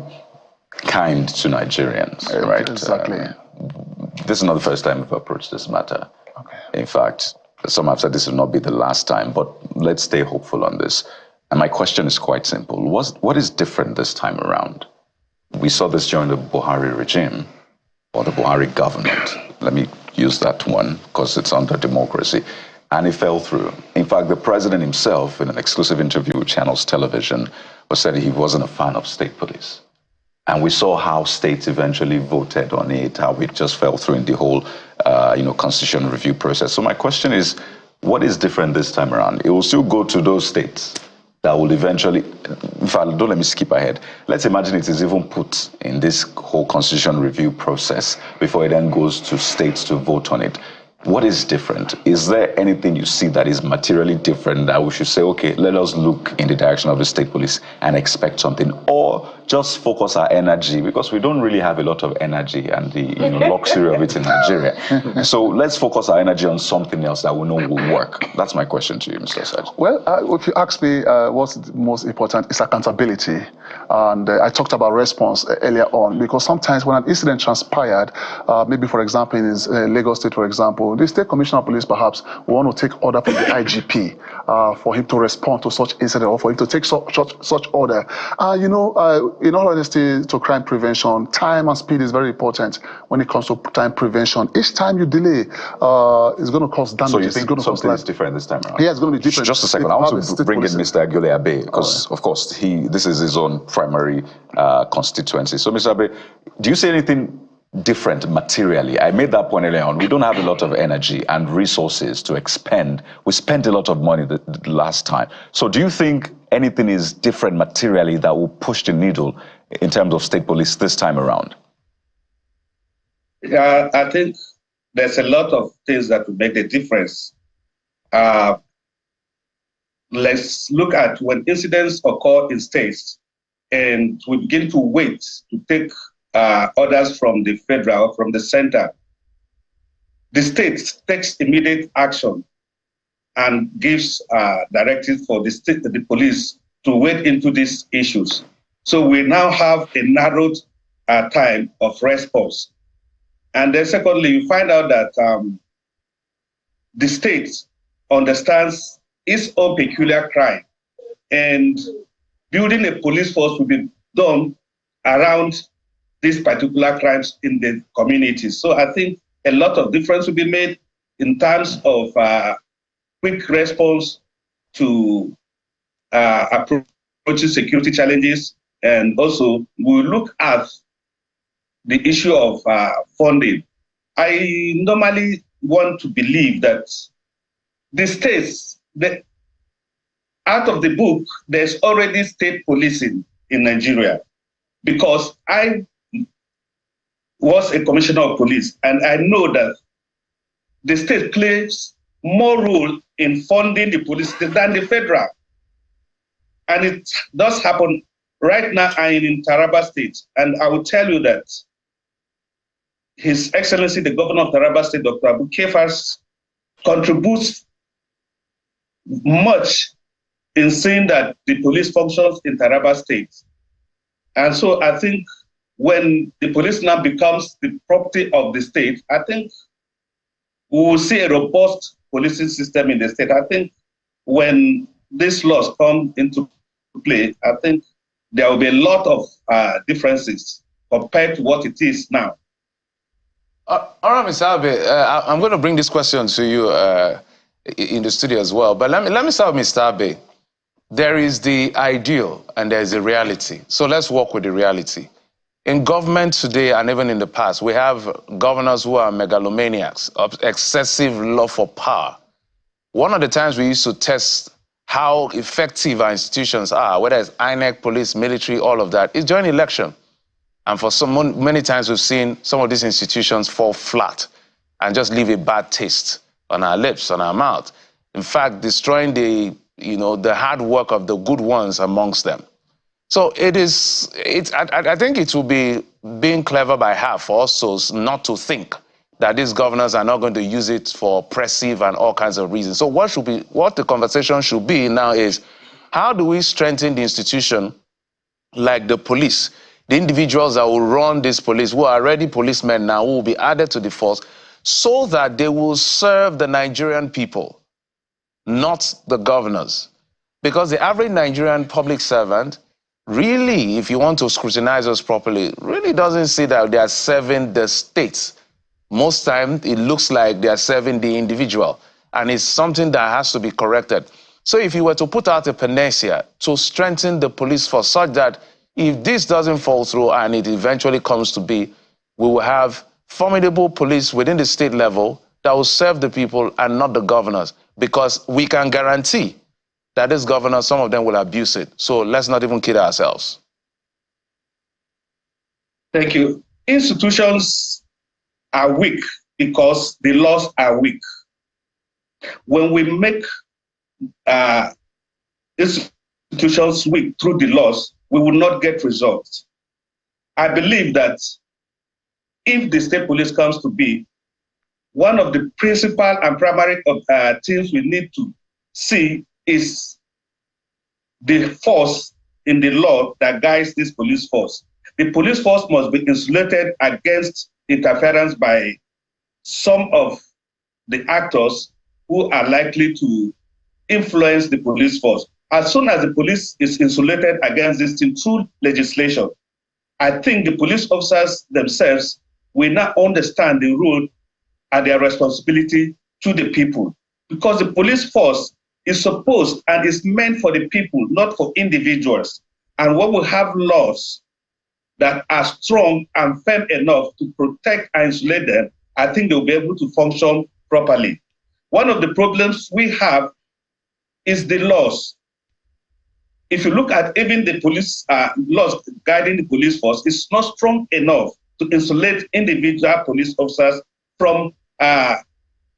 [SPEAKER 3] kind to Nigerians, right?
[SPEAKER 7] Exactly.
[SPEAKER 3] This is not the first time we've approached this matter.
[SPEAKER 7] Okay.
[SPEAKER 3] In fact, some have said this will not be the last time, but let's stay hopeful on this. And my question is quite simple. What is different this time around? We saw this during the Buhari regime, or the Buhari government. Let me use that one, because it's under democracy. And it fell through. In fact, the president himself, in an exclusive interview with Channels Television, said he wasn't a fan of state police. And we saw how states eventually voted on it, how it just fell through in the whole, constitutional review process. So my question is, what is different this time around? It will still go to those states that will eventually, in fact, don't let me skip ahead. Let's imagine it is even put in this whole constitutional review process before it then goes to states to vote on it. What is different? Is there anything you see that is materially different that we should say, okay, let us look in the direction of the state police and expect something, or just focus our energy, because we don't really have a lot of energy and the luxury of it in Nigeria. So let's focus our energy on something else that we know will work. That's my question to you, Mr. Saj.
[SPEAKER 7] Well, if you ask me what's most important, is accountability. And I talked about response earlier on, because sometimes when an incident transpired, maybe, for example, in Lagos State, for example, the State Commissioner of Police perhaps will want to take order from the IGP for him to respond to such incident, or for him to take such order. In all honesty, to crime prevention, time and speed is very important when it comes to time prevention. Each time you delay is going to cause damage.
[SPEAKER 3] So you think something is different this time around?
[SPEAKER 7] Yeah, it's going to be different.
[SPEAKER 3] Just a second. I want to bring in Mr. Agule Abe, because, of course, this is his own primary constituency. So, Mr. Abe, do you see anything different materially? I made that point earlier on. We don't have a lot of energy and resources to expend. We spent a lot of money the last time. So do you think anything is different materially that will push the needle in terms of state police this time around?
[SPEAKER 8] Yeah, I think there's a lot of things that will make a difference. Let's look at when incidents occur in states and we begin to wait to take orders from the federal, from the center. The state takes immediate action and gives directives for the police to wade into these issues. So we now have a narrowed time of response. And then secondly, you find out that the state understands its own peculiar crime, and building a police force will be done around these particular crimes in the communities. So I think a lot of difference will be made in terms of quick response to approaching security challenges. And also we'll look at the issue of funding. I normally want to believe that the states, out of the book, there's already state policing in Nigeria, because I was a commissioner of police, and I know that the state plays more role in funding the police than the federal. And it does happen right now. I'm in Taraba State, and I will tell you that His Excellency, the Governor of Taraba State, Dr. Abu Kefas, contributes much in seeing that the police functions in Taraba State. And so I think when the police now becomes the property of the state, I think we will see a robust policing system in the state. I think when these laws come into play, I think there will be a lot of differences compared to what it is now.
[SPEAKER 1] All right, Mr. Abe, I'm going to bring this question to you in the studio as well. But let me start with Mr. Abe. There is the ideal and there is the reality. So let's work with the reality. In government today and even in the past, we have governors who are megalomaniacs, of excessive love for power. One of the times we used to test how effective our institutions are, whether it's INEC, police, military, all of that, is during election. And for many times we've seen some of these institutions fall flat and just leave a bad taste on our lips, on our mouth. In fact, destroying the hard work of the good ones amongst them. So I think it will be being clever by half for us not to think that these governors are not going to use it for oppressive and all kinds of reasons. So what the conversation should be now is, how do we strengthen the institution like the police, the individuals that will run this police, who are already policemen now, who will be added to the force, so that they will serve the Nigerian people, not the governors. Because the average Nigerian public servant, really, if you want to scrutinize us properly, really doesn't see that they are serving the states. Most times, it looks like they are serving the individual, and it's something that has to be corrected. So if you were to put out a panacea to strengthen the police force such that if this doesn't fall through and it eventually comes to be, we will have formidable police within the state level that will serve the people and not the governors, because we can guarantee that these governors, some of them will abuse it. So let's not even kid ourselves.
[SPEAKER 8] Thank you. Institutions are weak because the laws are weak. When we make institutions weak through the laws, we will not get results. I believe that if the state police comes to be, one of the principal and primary things we need to see is the force in the law that guides this police force. The police force must be insulated against interference by some of the actors who are likely to influence the police force. As soon as the police is insulated against this thing through legislation, I think the police officers themselves will now understand the role and their responsibility to the people. Because the police force is supposed and is meant for the people, not for individuals. And when we have laws that are strong and firm enough to protect and insulate them, I think they'll be able to function properly. One of the problems we have is the laws. If you look at even the police laws guiding the police force, it's not strong enough to insulate individual police officers from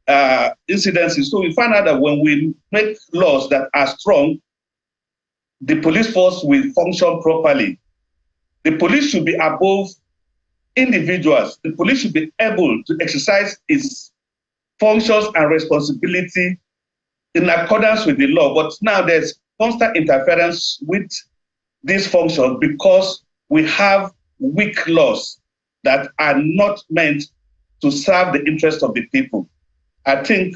[SPEAKER 8] incidences. So we find out that when we make laws that are strong, the police force will function properly. The police should be above individuals. The police should be able to exercise its functions and responsibility in accordance with the law. But now there's constant interference with these functions because we have weak laws that are not meant to serve the interests of the people. I think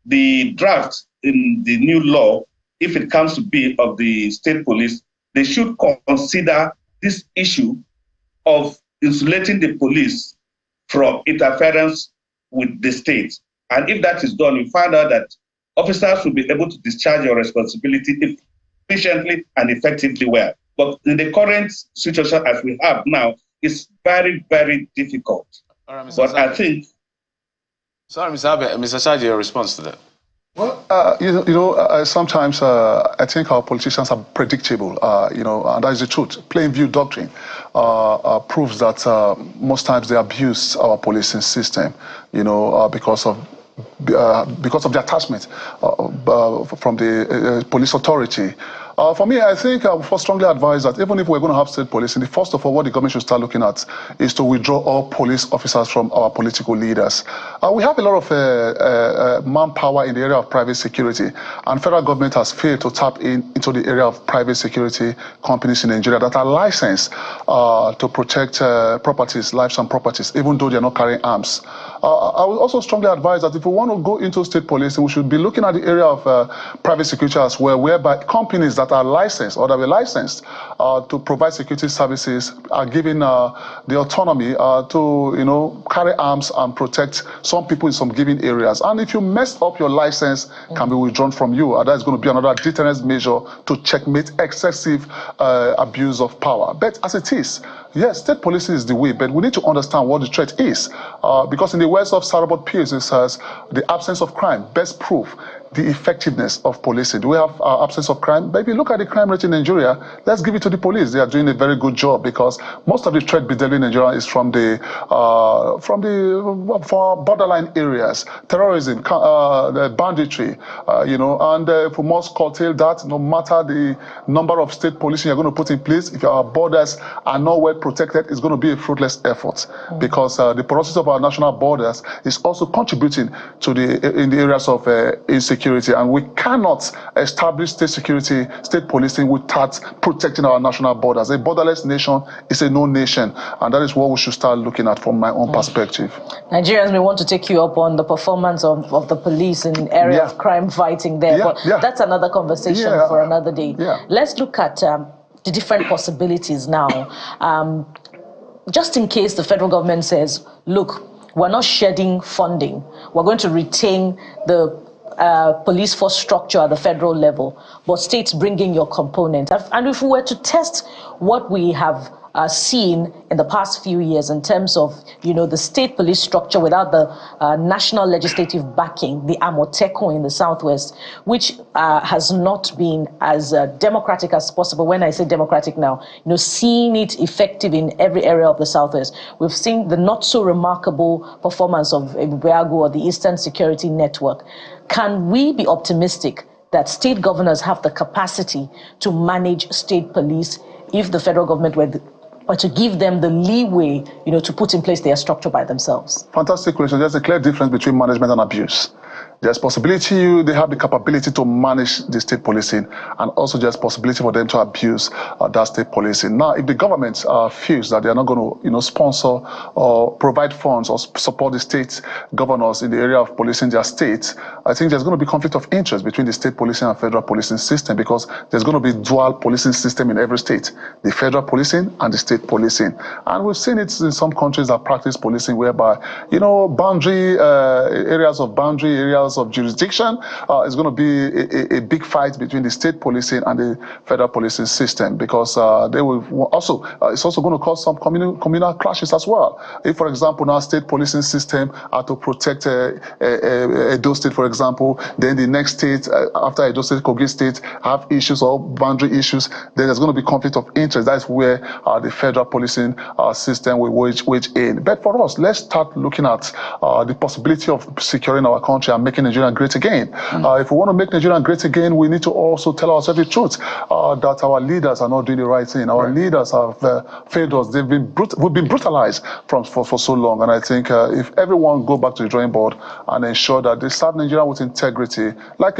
[SPEAKER 8] the draft in the new law, if it comes to be of the state police, they should consider this issue of insulating the police from interference with the state. And if that is done, we find out that officers will be able to discharge their responsibility efficiently and effectively well. But in the current situation as we have now, it's very, very difficult.
[SPEAKER 1] All right, Mr.
[SPEAKER 8] But
[SPEAKER 1] Saji.
[SPEAKER 8] I think...
[SPEAKER 1] Sorry, Mr. Abe, Mr. Saji, your response to that?
[SPEAKER 7] Well, sometimes I think our politicians are predictable, and that is the truth. Plain view doctrine proves that most times they abuse our policing system, because of the attachment from the police authority. For me, I think I would strongly advise that even if we're going to have state policing, first of all, what the government should start looking at is to withdraw all police officers from our political leaders. We have a lot of manpower in the area of private security, and federal government has failed to tap into the area of private security companies in Nigeria that are licensed to protect properties, lives and properties, even though they're not carrying arms. I would also strongly advise that if we want to go into state policing, we should be looking at the area of private security as well, whereby companies that are licensed or that were licensed to provide security services are given the autonomy to, carry arms and protect some people in some given areas. And if you mess up, your license can be withdrawn from you. And that's going to be another deterrence measure to checkmate excessive abuse of power. But as it is, yes, state policing is the way, but we need to understand what the threat is. Because in the words of Sarah Pierce, it says, the absence of crime, best proof the effectiveness of policing. Do we have absence of crime? But if you look at the crime rate in Nigeria, let's give it to the police. They are doing a very good job because most of the threat bedeviling in Nigeria is from the borderline areas, terrorism, the banditry, and if we must curtail that, no matter the number of state policing you're going to put in place, if our borders are not well protected, it's going to be a fruitless effort because the porosity of our national borders is also contributing to in the areas of insecurity. And we cannot establish state policing without protecting our national borders. A borderless nation is a no nation, and that is what we should start looking at from my own perspective.
[SPEAKER 2] Nigerians may want to take you up on the performance of the police in area of crime fighting there, but that's another conversation for another day. Let's look at the different possibilities now. Just in case the federal government says, look, we're not shedding funding, we're going to retain the police force structure at the federal level, but states bring in your component. And if we were to test what we have seen in the past few years in terms of, the state police structure without the national legislative backing, the Amotekun in the Southwest, which has not been as democratic as possible. When I say democratic now, seeing it effective in every area of the Southwest. We've seen the not so remarkable performance of Ebubeagwu or the Eastern Security Network. Can we be optimistic that state governors have the capacity to manage state police if the federal government were to give them the leeway, to put in place their structure by themselves?
[SPEAKER 7] Fantastic question. There's a clear difference between management and abuse. There's possibility they have the capability to manage the state policing, and also there's possibility for them to abuse that state policing. Now, if the government feels that they are not going to, sponsor or provide funds or support the state governors in the area of policing their states, I think there's going to be conflict of interest between the state policing and federal policing system, because there's going to be dual policing system in every state, the federal policing and the state policing. And we've seen it in some countries that practice policing whereby, boundary areas of jurisdiction is going to be a big fight between the state policing and the federal policing system, because they will also it's also going to cause some communal clashes as well. If, for example, now state policing system are to protect Edo State, for example, then the next state after Edo State, Kogi State, have issues or boundary issues, then there's going to be conflict of interest. That's where the federal policing system will wage in. But for us, let's start looking at the possibility of securing our country and making Nigeria great again. If we want to make Nigeria great again, we need to also tell ourselves the truth that our leaders are not doing the right thing. Our leaders have failed us. We've been brutalized for so long. And I think if everyone go back to the drawing board and ensure that they serve Nigeria with integrity, like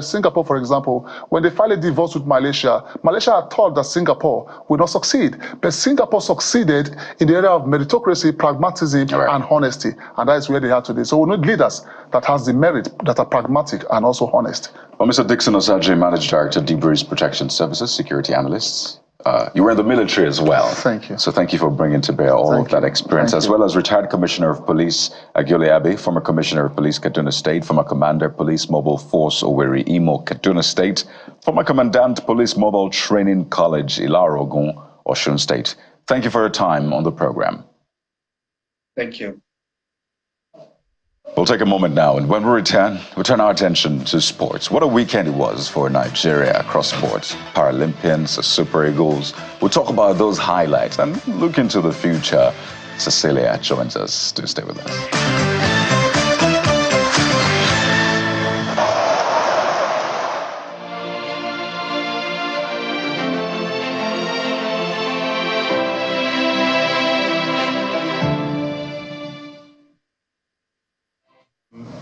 [SPEAKER 7] Singapore, for example, when they filed a divorce with Malaysia had thought that Singapore would not succeed. But Singapore succeeded in the area of meritocracy, pragmatism, and honesty. And that is where they are today. So we need leaders that has the merit, that are pragmatic and also honest.
[SPEAKER 3] Well, Mr. Dixon Osaje, Managing Director, Breeze Protection Services, Security Analyst. You were in the military as well.
[SPEAKER 7] Thank you.
[SPEAKER 3] So thank you for bringing to bear all of that experience, as well as retired Commissioner of Police Agiole Abe, former Commissioner of Police Kaduna State, former Commander Police Mobile Force Owerri Imo Kaduna State, former Commandant Police Mobile Training College Ilarogun Osun State. Thank you for your time on the program.
[SPEAKER 8] Thank you.
[SPEAKER 3] We'll take a moment now, and when we turn our attention to sports. What a weekend it was for Nigeria across sports. Paralympians, the Super Eagles. We'll talk about those highlights and look into the future. Cecilia joins us. Do stay with us.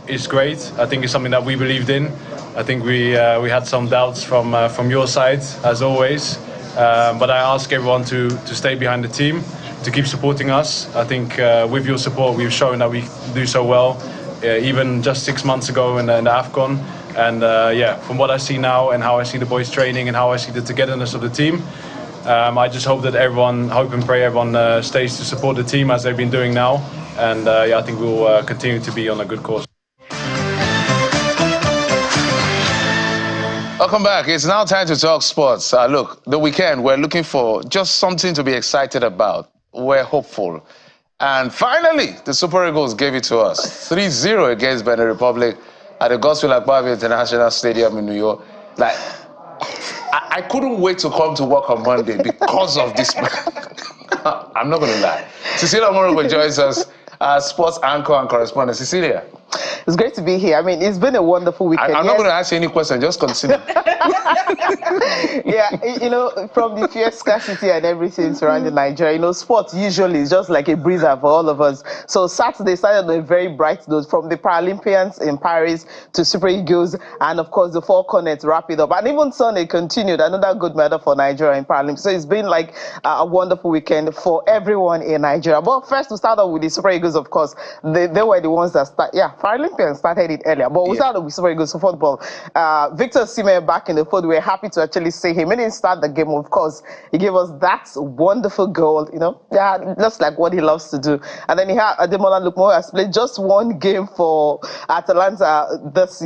[SPEAKER 9] is great. I think it's something that we believed in. I think we had some doubts from your side, as always. But I ask everyone to stay behind the team, to keep supporting us. I think with your support, we've shown that we do so well, even just 6 months ago in the AFCON. And from what I see now and how I see the boys training and how I see the togetherness of the team, I just hope that hope and pray everyone stays to support the team as they've been doing now. And I think we'll continue to be on a good course.
[SPEAKER 1] Welcome back. It's now time to talk sports. Look, the weekend, we're looking for just something to be excited about. We're hopeful. And finally, the Super Eagles gave it to us. 3-0 against Benin Republic at the Godswill Akpabio International Stadium in New York. Like, I couldn't wait to come to work on Monday because of this. I'm not going to lie. Cecilia Morogo joins us, sports anchor and correspondent. Cecilia.
[SPEAKER 10] It's great to be here. I mean, it's been a wonderful weekend.
[SPEAKER 1] I'm not going to ask you any question. Just continue.
[SPEAKER 10] Yeah, you know, from the fierce scarcity and everything surrounding Nigeria, you know, sports usually is just like a breather for all of us. So Saturday started on a very bright note, from the Paralympians in Paris to Super Eagles, and of course the Four Cornets wrap it up. And even Sunday continued, another good medal for Nigeria in Paralympics. So it's been like a wonderful weekend for everyone in Nigeria. But first, to start off with the Super Eagles, of course, they were the ones that Paralympians started it earlier, but we started with Super Eagles football. Victor Osimhen back in the fold. We're happy to actually see him. He didn't start the game, of course. He gave us that wonderful goal, you know, just like what he loves to do. And then he had Ademola Lookman, has played just one game for Atalanta this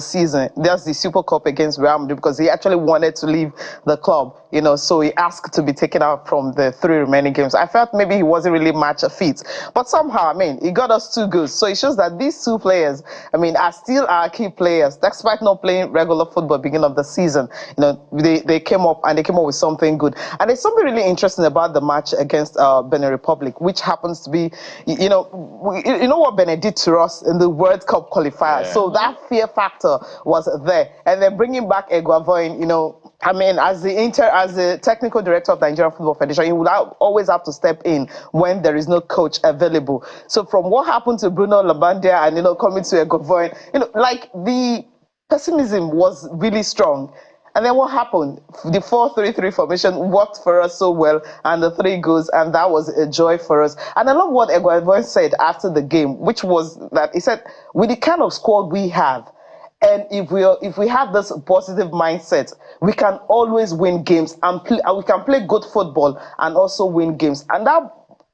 [SPEAKER 10] season. That's the Super Cup against Real Madrid, because he actually wanted to leave the club, you know, so he asked to be taken out from the 3 remaining games. I felt maybe he wasn't really match fit, but somehow, I mean, he got us 2 goals. So it shows that these 2 players, I mean, are still our key players, despite not playing regular football beginning of the season. You know, they came up with something good. And there's something really interesting about the match against Benin Republic, which happens to be, you know what Benin did to us in the World Cup qualifier. Yeah. So that fear factor was there. And then bringing back Eguavoin, you know, I mean, as the technical director of the Nigerian Football Federation, he would always have to step in when there is no coach available. So from what happened to Bruno Labbadia and, you know, coming to Eguavoin, you know, like the pessimism was really strong. And then what happened? The 4-3-3 formation worked for us so well, and the 3 goals, and that was a joy for us. And I love what Eguavoin said after the game, which was that he said, with the kind of squad we have, and if we have this positive mindset, we can always win games, and we can play good football and also win games. And that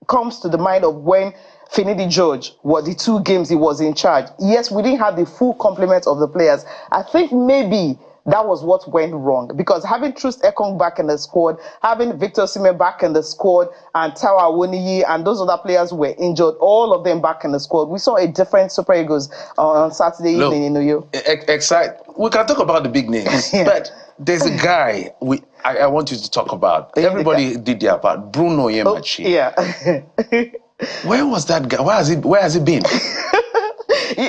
[SPEAKER 10] comes to the mind of when Finidi George, the 2 games he was in charge. Yes, we didn't have the full complement of the players. I think maybe that was what went wrong, because having Trust Ekong back in the squad, having Victor Osimhen back in the squad, and Tawa Awoniyi and those other players who were injured, all of them back in the squad, we saw a different Super Eagles on Saturday evening in New York.
[SPEAKER 1] We can talk about the big names, yeah. But there's a guy I want you to talk about. Everybody did their part. Bruno Yemachi.
[SPEAKER 10] Yeah.
[SPEAKER 1] Where was that guy? Where has he been?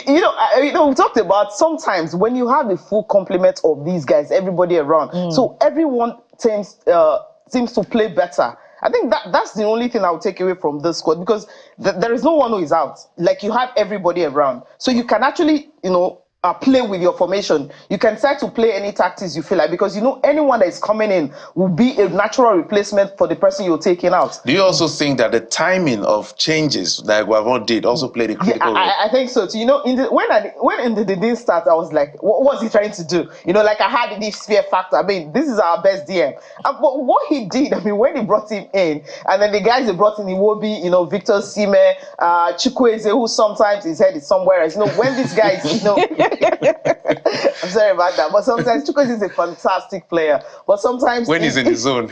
[SPEAKER 10] You know, we talked about sometimes when you have the full complement of these guys, everybody around, so everyone seems to play better. I think that's the only thing I would take away from this squad, because there is no one who is out. Like, you have everybody around, so you can actually, you know, play with your formation. You can start to play any tactics you feel like, because you know anyone that is coming in will be a natural replacement for the person you're taking out.
[SPEAKER 1] Do you also think that the timing of changes that Eguavoin did also played a critical role?
[SPEAKER 10] I think so too. You know, when the didn't start, I was like, what was he trying to do? You know, like, I had this fear factor. I mean, this is our best DM. But what he did, I mean, when he brought him in, and then the guys he brought in, he will be, you know, Victor Osimhen, Chukwueze, who sometimes his head is somewhere else. You know, when these guys, you know, I'm sorry about that, but sometimes Chukwueze is a fantastic player, but sometimes
[SPEAKER 1] when he's in the zone,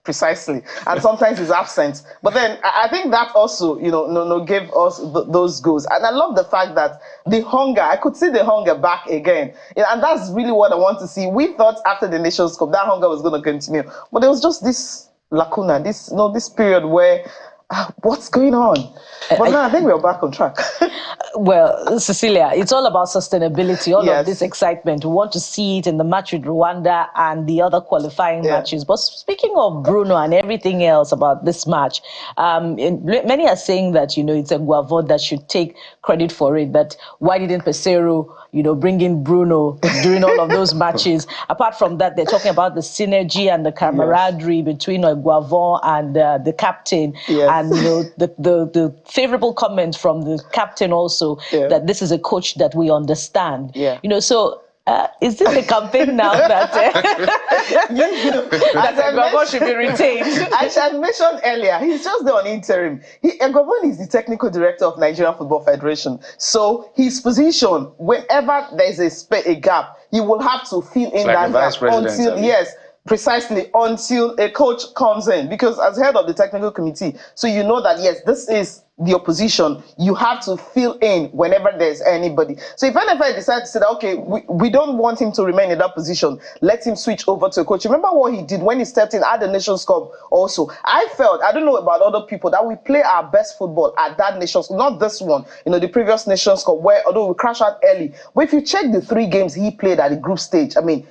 [SPEAKER 10] precisely, and sometimes he's absent. But then I think that also, you know, gave us those goals. And I love the fact that the hunger, I could see the hunger back again, and that's really what I want to see. We thought after the Nations Cup that hunger was going to continue, but there was just this lacuna, this period where what's going on? But now I think we're back on track.
[SPEAKER 2] Well, Cecilia, it's all about sustainability, all
[SPEAKER 10] Yes.
[SPEAKER 2] of this excitement. We want to see it in the match with Rwanda and the other qualifying matches. But speaking of Bruno and everything else about this match, many are saying that, it's a Guavon that should take credit for it, that why didn't Pesero, bring in Bruno during all of those matches? Apart from that, they're talking about the synergy and the camaraderie between Guavon and the captain. And, the favorable comment from the captain also, that this is a coach that we understand. So is this a campaign now that Guavon should be retained?
[SPEAKER 10] As I mentioned earlier, he's just there on interim. Guavon is the technical director of Nigerian Football Federation. So his position, whenever there's a gap, he will have to fill in that gap until, precisely, until a coach comes in. Because as head of the technical committee, so you know that, yes, this is the opposition. You have to fill in whenever there's anybody. So if NFL decide to say that, okay, we don't want him to remain in that position, let him switch over to a coach. Remember what he did when he stepped in at the Nations Cup also. I felt, I don't know about other people, that we play our best football at that Nations Cup, not this one, the previous Nations Cup, where although we crashed out early. But if you check the 3 games he played at the group stage, I mean,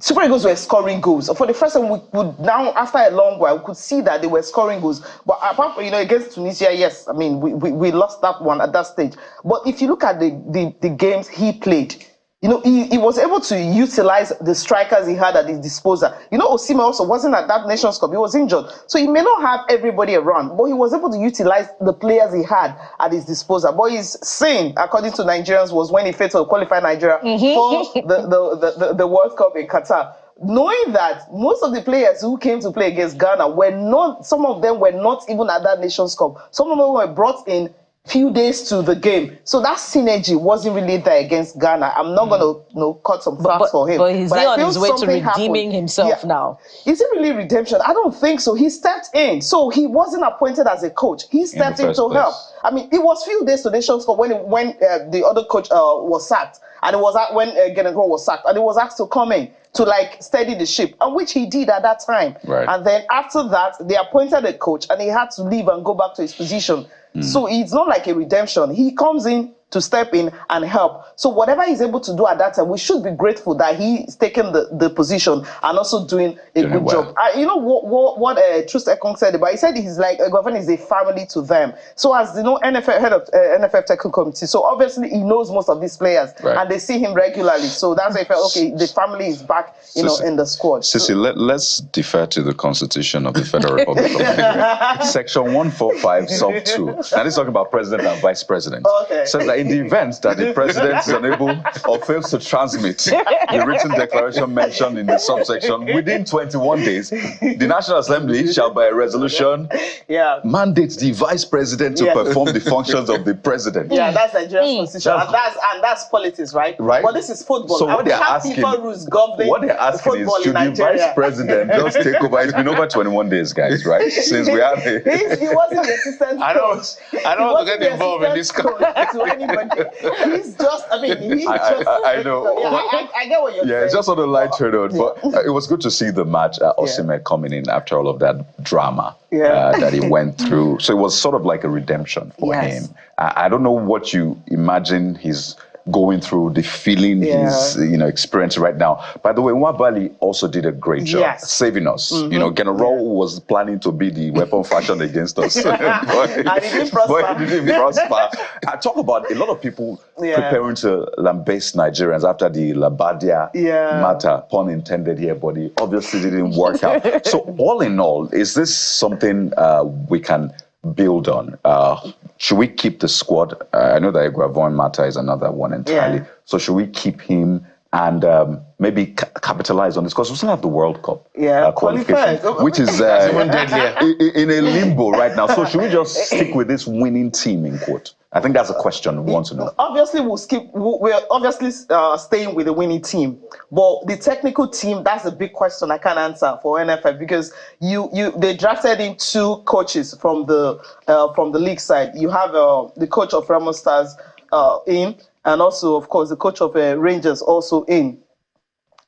[SPEAKER 10] Super Eagles were scoring goals. For the first time, we could now, after a long while, we could see that they were scoring goals. But apart from, against Tunisia, yes, I mean, we lost that one at that stage. But if you look at the games he played, he was able to utilize the strikers he had at his disposal. Osimhen also wasn't at that Nations Cup. He was injured. So he may not have everybody around, but he was able to utilize the players he had at his disposal. But his sin, according to Nigerians, was when he failed to qualify Nigeria for the World Cup in Qatar. Knowing that most of the players who came to play against Ghana some of them were not even at that Nations Cup. Some of them were brought in few days to the game. So that synergy wasn't really there against Ghana. I'm not going to cut some facts for him.
[SPEAKER 2] But he's on his way to redeeming himself now.
[SPEAKER 10] Is it really redemption? I don't think so. He stepped in. So he wasn't appointed as a coach. He stepped in to help. I mean, it was few days to Nations Cup when the other coach was sacked. And it was when Genegro was sacked. And he was asked to come in to steady the ship, and which he did at that time.
[SPEAKER 3] Right.
[SPEAKER 10] And then after that, they appointed a coach and he had to leave and go back to his position. So it's not like a redemption. He comes in to step in and help. So whatever he's able to do at that time, we should be grateful that he's taken the position and also doing a good job. You know what Trust Ekong said about? He said he's like Guavon is a family to them. So as NFL head of NFL technical committee, so obviously he knows most of these players and they see him regularly. So that's why I felt okay. The family is back, in the squad.
[SPEAKER 3] Sissy, let's defer to the Constitution of the Federal Republic of Nigeria. Section 145, sub 2. Now this is talking about president and vice president.
[SPEAKER 10] Okay.
[SPEAKER 3] Says that in the event that the president is unable or fails to transmit the written declaration mentioned in the subsection within 21 days, the National Assembly shall by a resolution mandate the vice president to perform the functions of the president.
[SPEAKER 10] Yeah, that's Nigeria's constitution. And that's politics, right?
[SPEAKER 3] Right.
[SPEAKER 10] But this is football.
[SPEAKER 3] So what they're asking, what they're asking is, should the vice president just take over? It's been over 21 days, guys, right? Since we have
[SPEAKER 10] he wasn't the assistant coach.
[SPEAKER 1] I don't want to get involved in this
[SPEAKER 10] to anybody. He's just, I know. I get what you're saying.
[SPEAKER 3] Yeah, it's just on the lighter note, but it was good to see the match, Osimhen coming in after all of that drama that he went through. So it was sort of like a redemption for him. I don't know what you imagine he's going through, the feeling he's experiencing right now. By the way, Nwabali also did a great job saving us. General was planning to be the weapon fashion against us.
[SPEAKER 10] And he didn't prosper.
[SPEAKER 3] I talk about a lot of people preparing to lambaste Nigerians after the Labadia matter, pun intended here, but it obviously didn't work out. So all in all, is this something we can build on? Should we keep the squad? I know that Guavon Mata is another one entirely. So should we keep him and maybe capitalize on this? Because we still have the World Cup qualification, which is in a limbo right now. So should we just stick with this winning team, in quote? I think that's a question we want to know.
[SPEAKER 10] Obviously, we're obviously staying with the winning team. But the technical team, that's a big question I can't answer for NFF, because they drafted in 2 coaches from the league side. You have the coach of Remo Stars in, and also, of course, the coach of Rangers also in.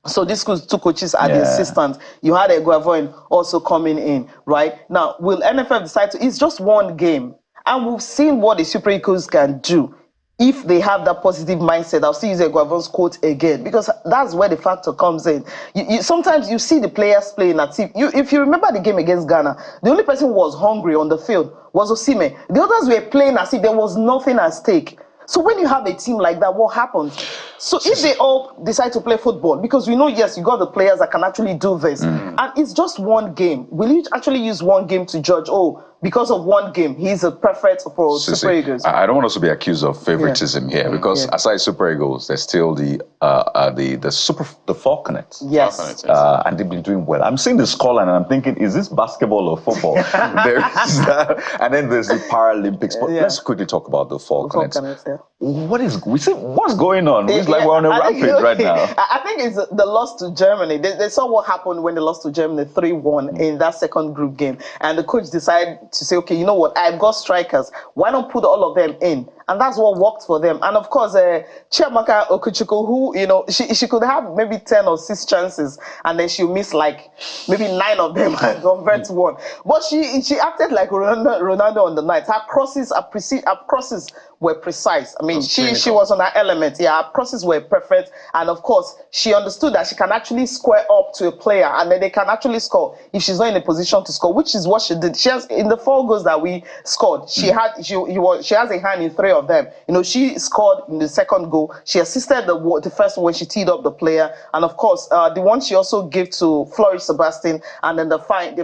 [SPEAKER 10] So these 2 coaches are the assistants. You had a Guavon also coming in, right? Now, will NFF decide to? It's just one game. And we've seen what the Super Eagles can do. if they have that positive mindset, I'll still use Eguavon's quote again, because that's where the factor comes in. Sometimes you see the players playing at team. If you remember the game against Ghana, the only person who was hungry on the field was Osimhen. The others were playing as if there was nothing at stake. So when you have a team like that, what happens? So if they all decide to play football, because we know, yes, you got the players that can actually do this, and it's just one game. Will you actually use one game to judge, oh, because of one game, he's a perfect for Super Eagles?
[SPEAKER 3] I don't want us to be accused of favoritism here, because aside Super Eagles, there's still the Falconets.
[SPEAKER 10] Yes.
[SPEAKER 3] And they've been doing well. I'm seeing the scoreline and I'm thinking, is this basketball or football? There is that. And then there's the Paralympics. But let's quickly talk about the Falconets. What's going on? It's like we're on a rampage right now.
[SPEAKER 10] I think it's the loss to Germany. They saw what happened when they lost to Germany 3-1 in that second group game. And the coach decided to say, okay, you know what? I've got strikers. Why not put all of them in? And that's what worked for them. And of course, Chiamaka Okuchukwu, who, you know, she could have maybe 10 or 6 chances, and then she'll miss like maybe 9 of them and convert one. But she acted like Ronaldo on the night. Her crosses were precise. I mean, she was on her element. Yeah, her crosses were perfect. And of course, she understood that she can actually square up to a player, and then they can actually score if she's not in a position to score, which is what she did. She has, in the 4 goals that we scored, she has a hand in 3 of them. You know, she scored in the second goal. She assisted the first one when she teed up the player, and of course, the one she also gave to Flourish Sebastian, and then the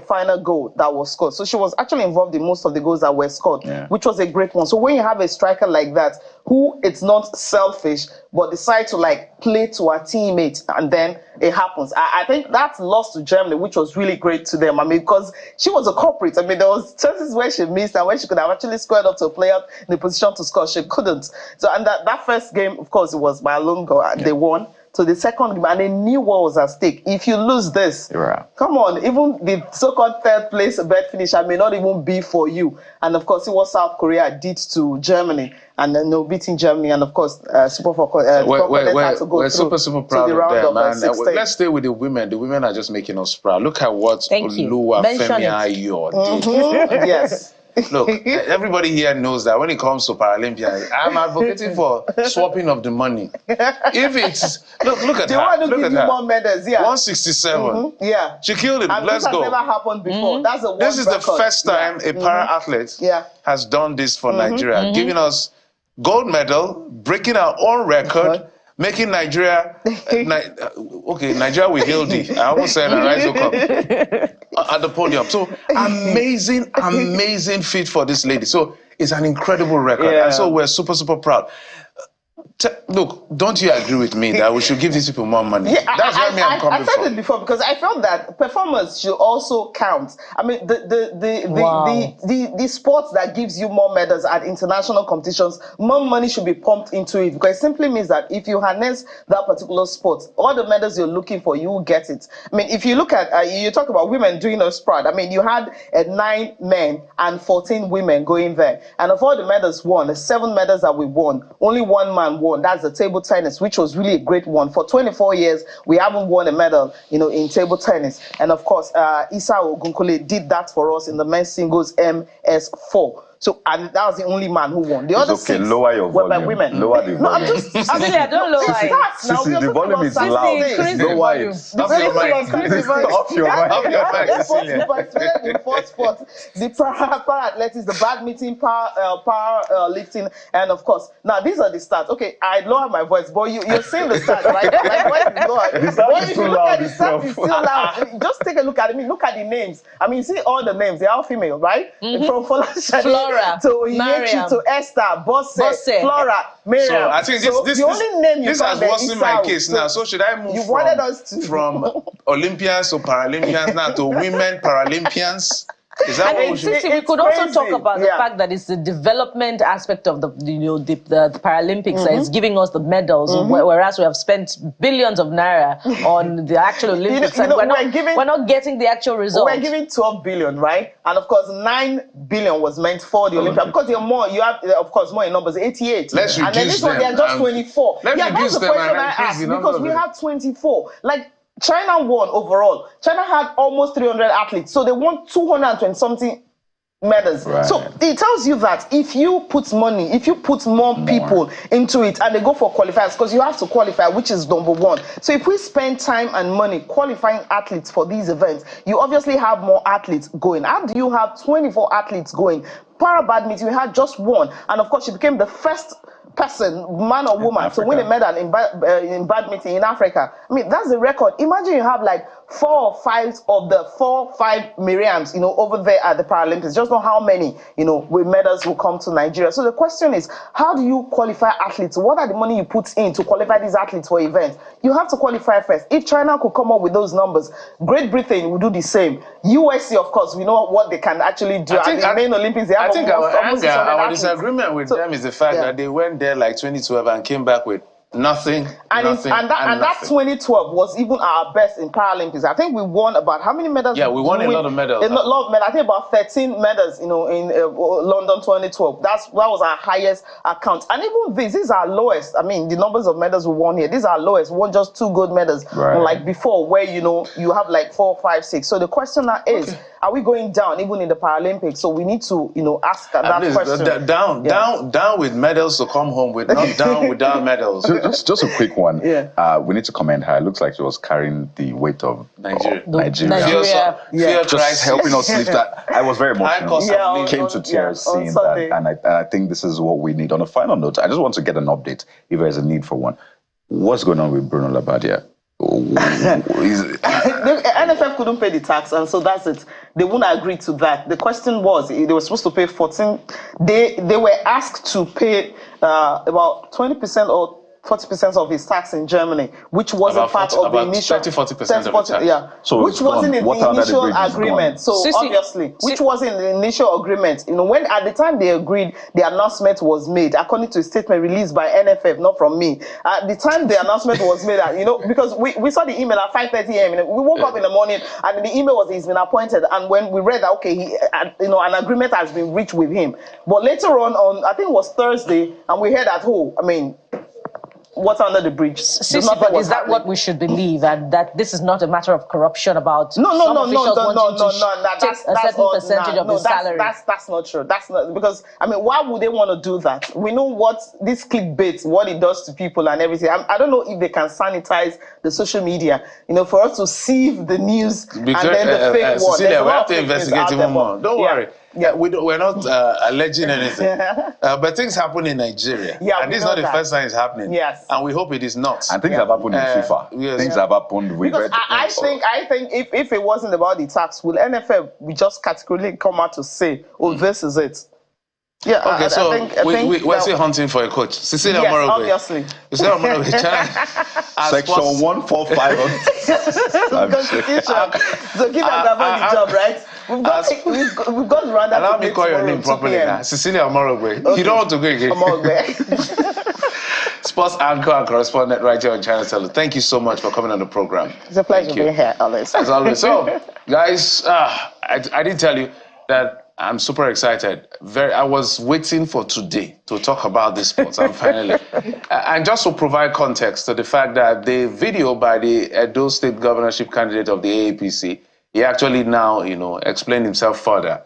[SPEAKER 10] final goal that was scored. So she was actually involved in most of the goals that were scored, which was a great one. So when you have a striker like that, who it's not selfish, but decide to like play to her teammates, and then it happens. I think that's lost to Germany, which was really great to them. I mean, because she was a culprit. I mean, there was chances where she missed, and where she could have actually squared up to a player in the position to score, she couldn't. So, and that first game, of course, it was by a long goal, and they won. So the second game, and they knew what was at stake. If you lose this, come on, even the so-called third place bet finisher may not even be for you. And of course, it was South Korea did to Germany, and then beating Germany, and of course,
[SPEAKER 1] we're super proud of them, man. Let's stay with the women. The women are just making us proud. Look at what Oluwafemi Ayo did.
[SPEAKER 10] Yes.
[SPEAKER 1] Look, everybody here knows that when it comes to Paralympians, I'm advocating for swapping of the money. If it's look at
[SPEAKER 10] they
[SPEAKER 1] her.
[SPEAKER 10] Want to
[SPEAKER 1] look
[SPEAKER 10] give
[SPEAKER 1] at
[SPEAKER 10] you
[SPEAKER 1] her.
[SPEAKER 10] More medals,
[SPEAKER 1] 167.
[SPEAKER 10] Yeah,
[SPEAKER 1] she killed it.
[SPEAKER 10] And
[SPEAKER 1] Let's go.
[SPEAKER 10] This has never happened before. That's a
[SPEAKER 1] This is
[SPEAKER 10] record.
[SPEAKER 1] the first time a para athlete has done this for Nigeria, giving us gold medal, breaking our own record. Making Nigeria, Nigeria will heal thee. I almost said Rise Cup at the podium. So amazing feat for this lady. So it's an incredible record. And so we're super, super proud. Look, don't you agree with me that we should give these people more money?
[SPEAKER 10] Yeah,
[SPEAKER 1] that's where I'm coming from.
[SPEAKER 10] I said it before because I felt that performance should also count. I mean, the sports that gives you more medals at international competitions, more money should be pumped into it, because it simply means that if you harness that particular sport, all the medals you're looking for, you will get it. I mean, if you look at, you talk about women doing a spread. I mean, you had 9 men and 14 women going there, and of all the medals won, the 7 medals that we won, only 1 man won. That's the table tennis, which was really a great one. For 24 years, we haven't won a medal, in table tennis. And of course, Isa Ogunkole did that for us in the men's singles MS4. So, and that was the only man who won. The other 6
[SPEAKER 3] lower your
[SPEAKER 10] were by
[SPEAKER 3] volume.
[SPEAKER 10] women.
[SPEAKER 3] Lower the volume.
[SPEAKER 2] I don't lower it.
[SPEAKER 3] Sissy, the volume is loud. Lower it.
[SPEAKER 1] Off your mic.
[SPEAKER 10] The 4th spot, the para athletics, the badminton, power lifting, and of course, now these are the stats. Okay, I lower my voice, but you're saying the stats, right? My voice is lower.
[SPEAKER 3] The stats is too loud.
[SPEAKER 10] The stats is still loud. Just take a look at it. Look at the names. I mean, see all the names. They're all female, right? From Flora to Iyechi to Esther, Bosse, Flora, Miriam.
[SPEAKER 1] So I think this
[SPEAKER 10] the only name
[SPEAKER 1] this has worsened my case now. So should I move from Olympians to Paralympians now to women Paralympians? Is that what we should?
[SPEAKER 2] We could also talk about the fact that it's the development aspect of the Paralympics that is giving us the medals, whereas we have spent billions of naira on the actual Olympics, and we're not getting the actual result.
[SPEAKER 10] We're giving 12 billion, right? And of course, 9 billion was meant for the Olympics, because you have, of course, more in numbers, 88.
[SPEAKER 1] Let's
[SPEAKER 10] and then this one, they are just 24.
[SPEAKER 1] Let's
[SPEAKER 10] that's the question I asked, because we have 24. Like, China won overall. China had almost 300 athletes, so they won 220 something medals.
[SPEAKER 3] Right.
[SPEAKER 10] So it tells you that if you put money, if you put more people into it and they go for qualifiers, because you have to qualify, which is number one. So if we spend time and money qualifying athletes for these events, you obviously have more athletes going. How do you have 24 athletes going? Para badminton, we had just one. And of course, she became the first person, man or woman, to win a medal in badminton in Africa. I mean, that's the record. Imagine you have like 4 or 5 of the 4 or 5 Miriams, over there at the Paralympics. Just know how many, with medals will come to Nigeria. So the question is, how do you qualify athletes? What are the money you put in to qualify these athletes for events? You have to qualify first. If China could come up with those numbers, Great Britain will do the same. USA, of course, we know what they can actually do. At the main Olympics, they have almost
[SPEAKER 1] our disagreement with them is the fact that they went there like 2012 and came back with nothing.
[SPEAKER 10] And that 2012 was even our best in Paralympics. I think we won about how many medals?
[SPEAKER 1] Yeah, we won a lot of medals.
[SPEAKER 10] A lot of medals. I think about 13 medals, in London 2012. That was our highest account. And even these are lowest. I mean, the numbers of medals we won here, these are lowest. We won just 2 gold medals.
[SPEAKER 3] Right.
[SPEAKER 10] Like before, where, you have like 4, 5, 6. So the question now is, are we going down even in the Paralympics? So we need to, ask that question.
[SPEAKER 1] Down with medals to come home with, not down without medals.
[SPEAKER 3] Just a quick one.
[SPEAKER 10] Yeah.
[SPEAKER 3] We need to commend her. It looks like she was carrying the weight of
[SPEAKER 1] Nigeria.
[SPEAKER 3] Nigeria. Just helping us lift that. I was very emotional. Came to tears seeing that. And I think this is what we need. On a final note, I just want to get an update, if there's a need for one. What's going on with Bruno Labbadia?
[SPEAKER 10] The NFF couldn't pay the tax, and so that's it. They wouldn't agree to that. The question was, they were supposed to pay 14. They were asked to pay about 20% or 40% of his tax in Germany, which wasn't part of the initial
[SPEAKER 1] 30-40% of the tax.
[SPEAKER 10] Yeah,
[SPEAKER 3] so
[SPEAKER 10] which wasn't in the initial agreement. So obviously, which wasn't in the initial agreement. When at the time they agreed, the announcement was made according to a statement released by NFF, not from me. At the time the announcement was made, because we saw the email at 5:30 a.m. We woke up in the morning and the email was he's been appointed. And when we read that, okay, an agreement has been reached with him. But later on I think it was Thursday, and we heard that what's under the bridge?
[SPEAKER 2] But is that what we should believe? That this is not a matter of corruption about
[SPEAKER 10] no.
[SPEAKER 2] That's a certain percentage of his salary.
[SPEAKER 10] That's not true. That's not, because why would they want to do that? We know what this clickbait, what it does to people and everything. I don't know if they can sanitize the social media, for us to sieve the news and then the fake one.
[SPEAKER 1] Cecilia, we have to investigate even more. Don't worry. Yeah, we're not alleging anything. But things happen in Nigeria.
[SPEAKER 10] Yeah,
[SPEAKER 1] and this is not the first time it's happening.
[SPEAKER 10] Yes.
[SPEAKER 1] And we hope it is not.
[SPEAKER 3] And things have happened in FIFA.
[SPEAKER 1] Yes.
[SPEAKER 3] Things have happened with...
[SPEAKER 10] Because I think if it wasn't about the tax, will NFF we just categorically come out to say, this is it? Yeah.
[SPEAKER 1] Okay, so we're still hunting for a coach. Cecilia Morogwe.
[SPEAKER 10] Obviously.
[SPEAKER 1] Cecilia Morogwe.
[SPEAKER 3] Section 145.
[SPEAKER 10] So give her the job, right? We've got Rwanda.
[SPEAKER 1] Allow me to call your name properly now. Cecilia Morogwe. Okay. You don't want to go again. Sports anchor and correspondent right here on Channel 7. Thank you so much for coming on the program.
[SPEAKER 10] It's a pleasure being here, always.
[SPEAKER 1] As always. So, guys, I did tell you that I'm super excited. I was waiting for today to talk about this sports, and finally. And just to provide context to the fact that the video by the Edo State governorship candidate of the AAPC, he actually now, explained himself further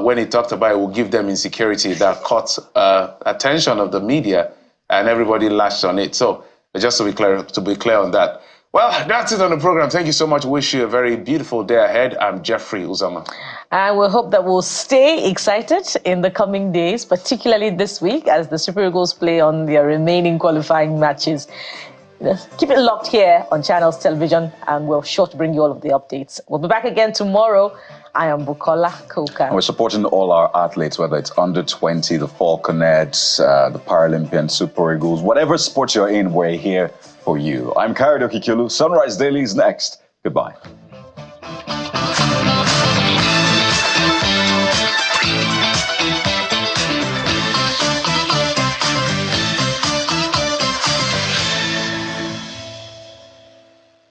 [SPEAKER 1] when he talked about it will give them insecurity that caught attention of the media, and everybody latched on it. So just to be clear on that. Well, that's it on the program. Thank you so much. Wish you a very beautiful day ahead. I'm Jeffrey Uzama.
[SPEAKER 2] And we hope that we'll stay excited in the coming days, particularly this week as the Super Eagles play on their remaining qualifying matches. Keep it locked here on Channels Television, and we're sure to bring you all of the updates. We'll be back again tomorrow. I am Bukola Koka.
[SPEAKER 3] And we're supporting all our athletes, whether it's under 20, the Falconets, the Paralympian Super Eagles, whatever sport you're in, we're here for you. I'm Kayode Okikiolu. Sunrise Daily is next. Goodbye.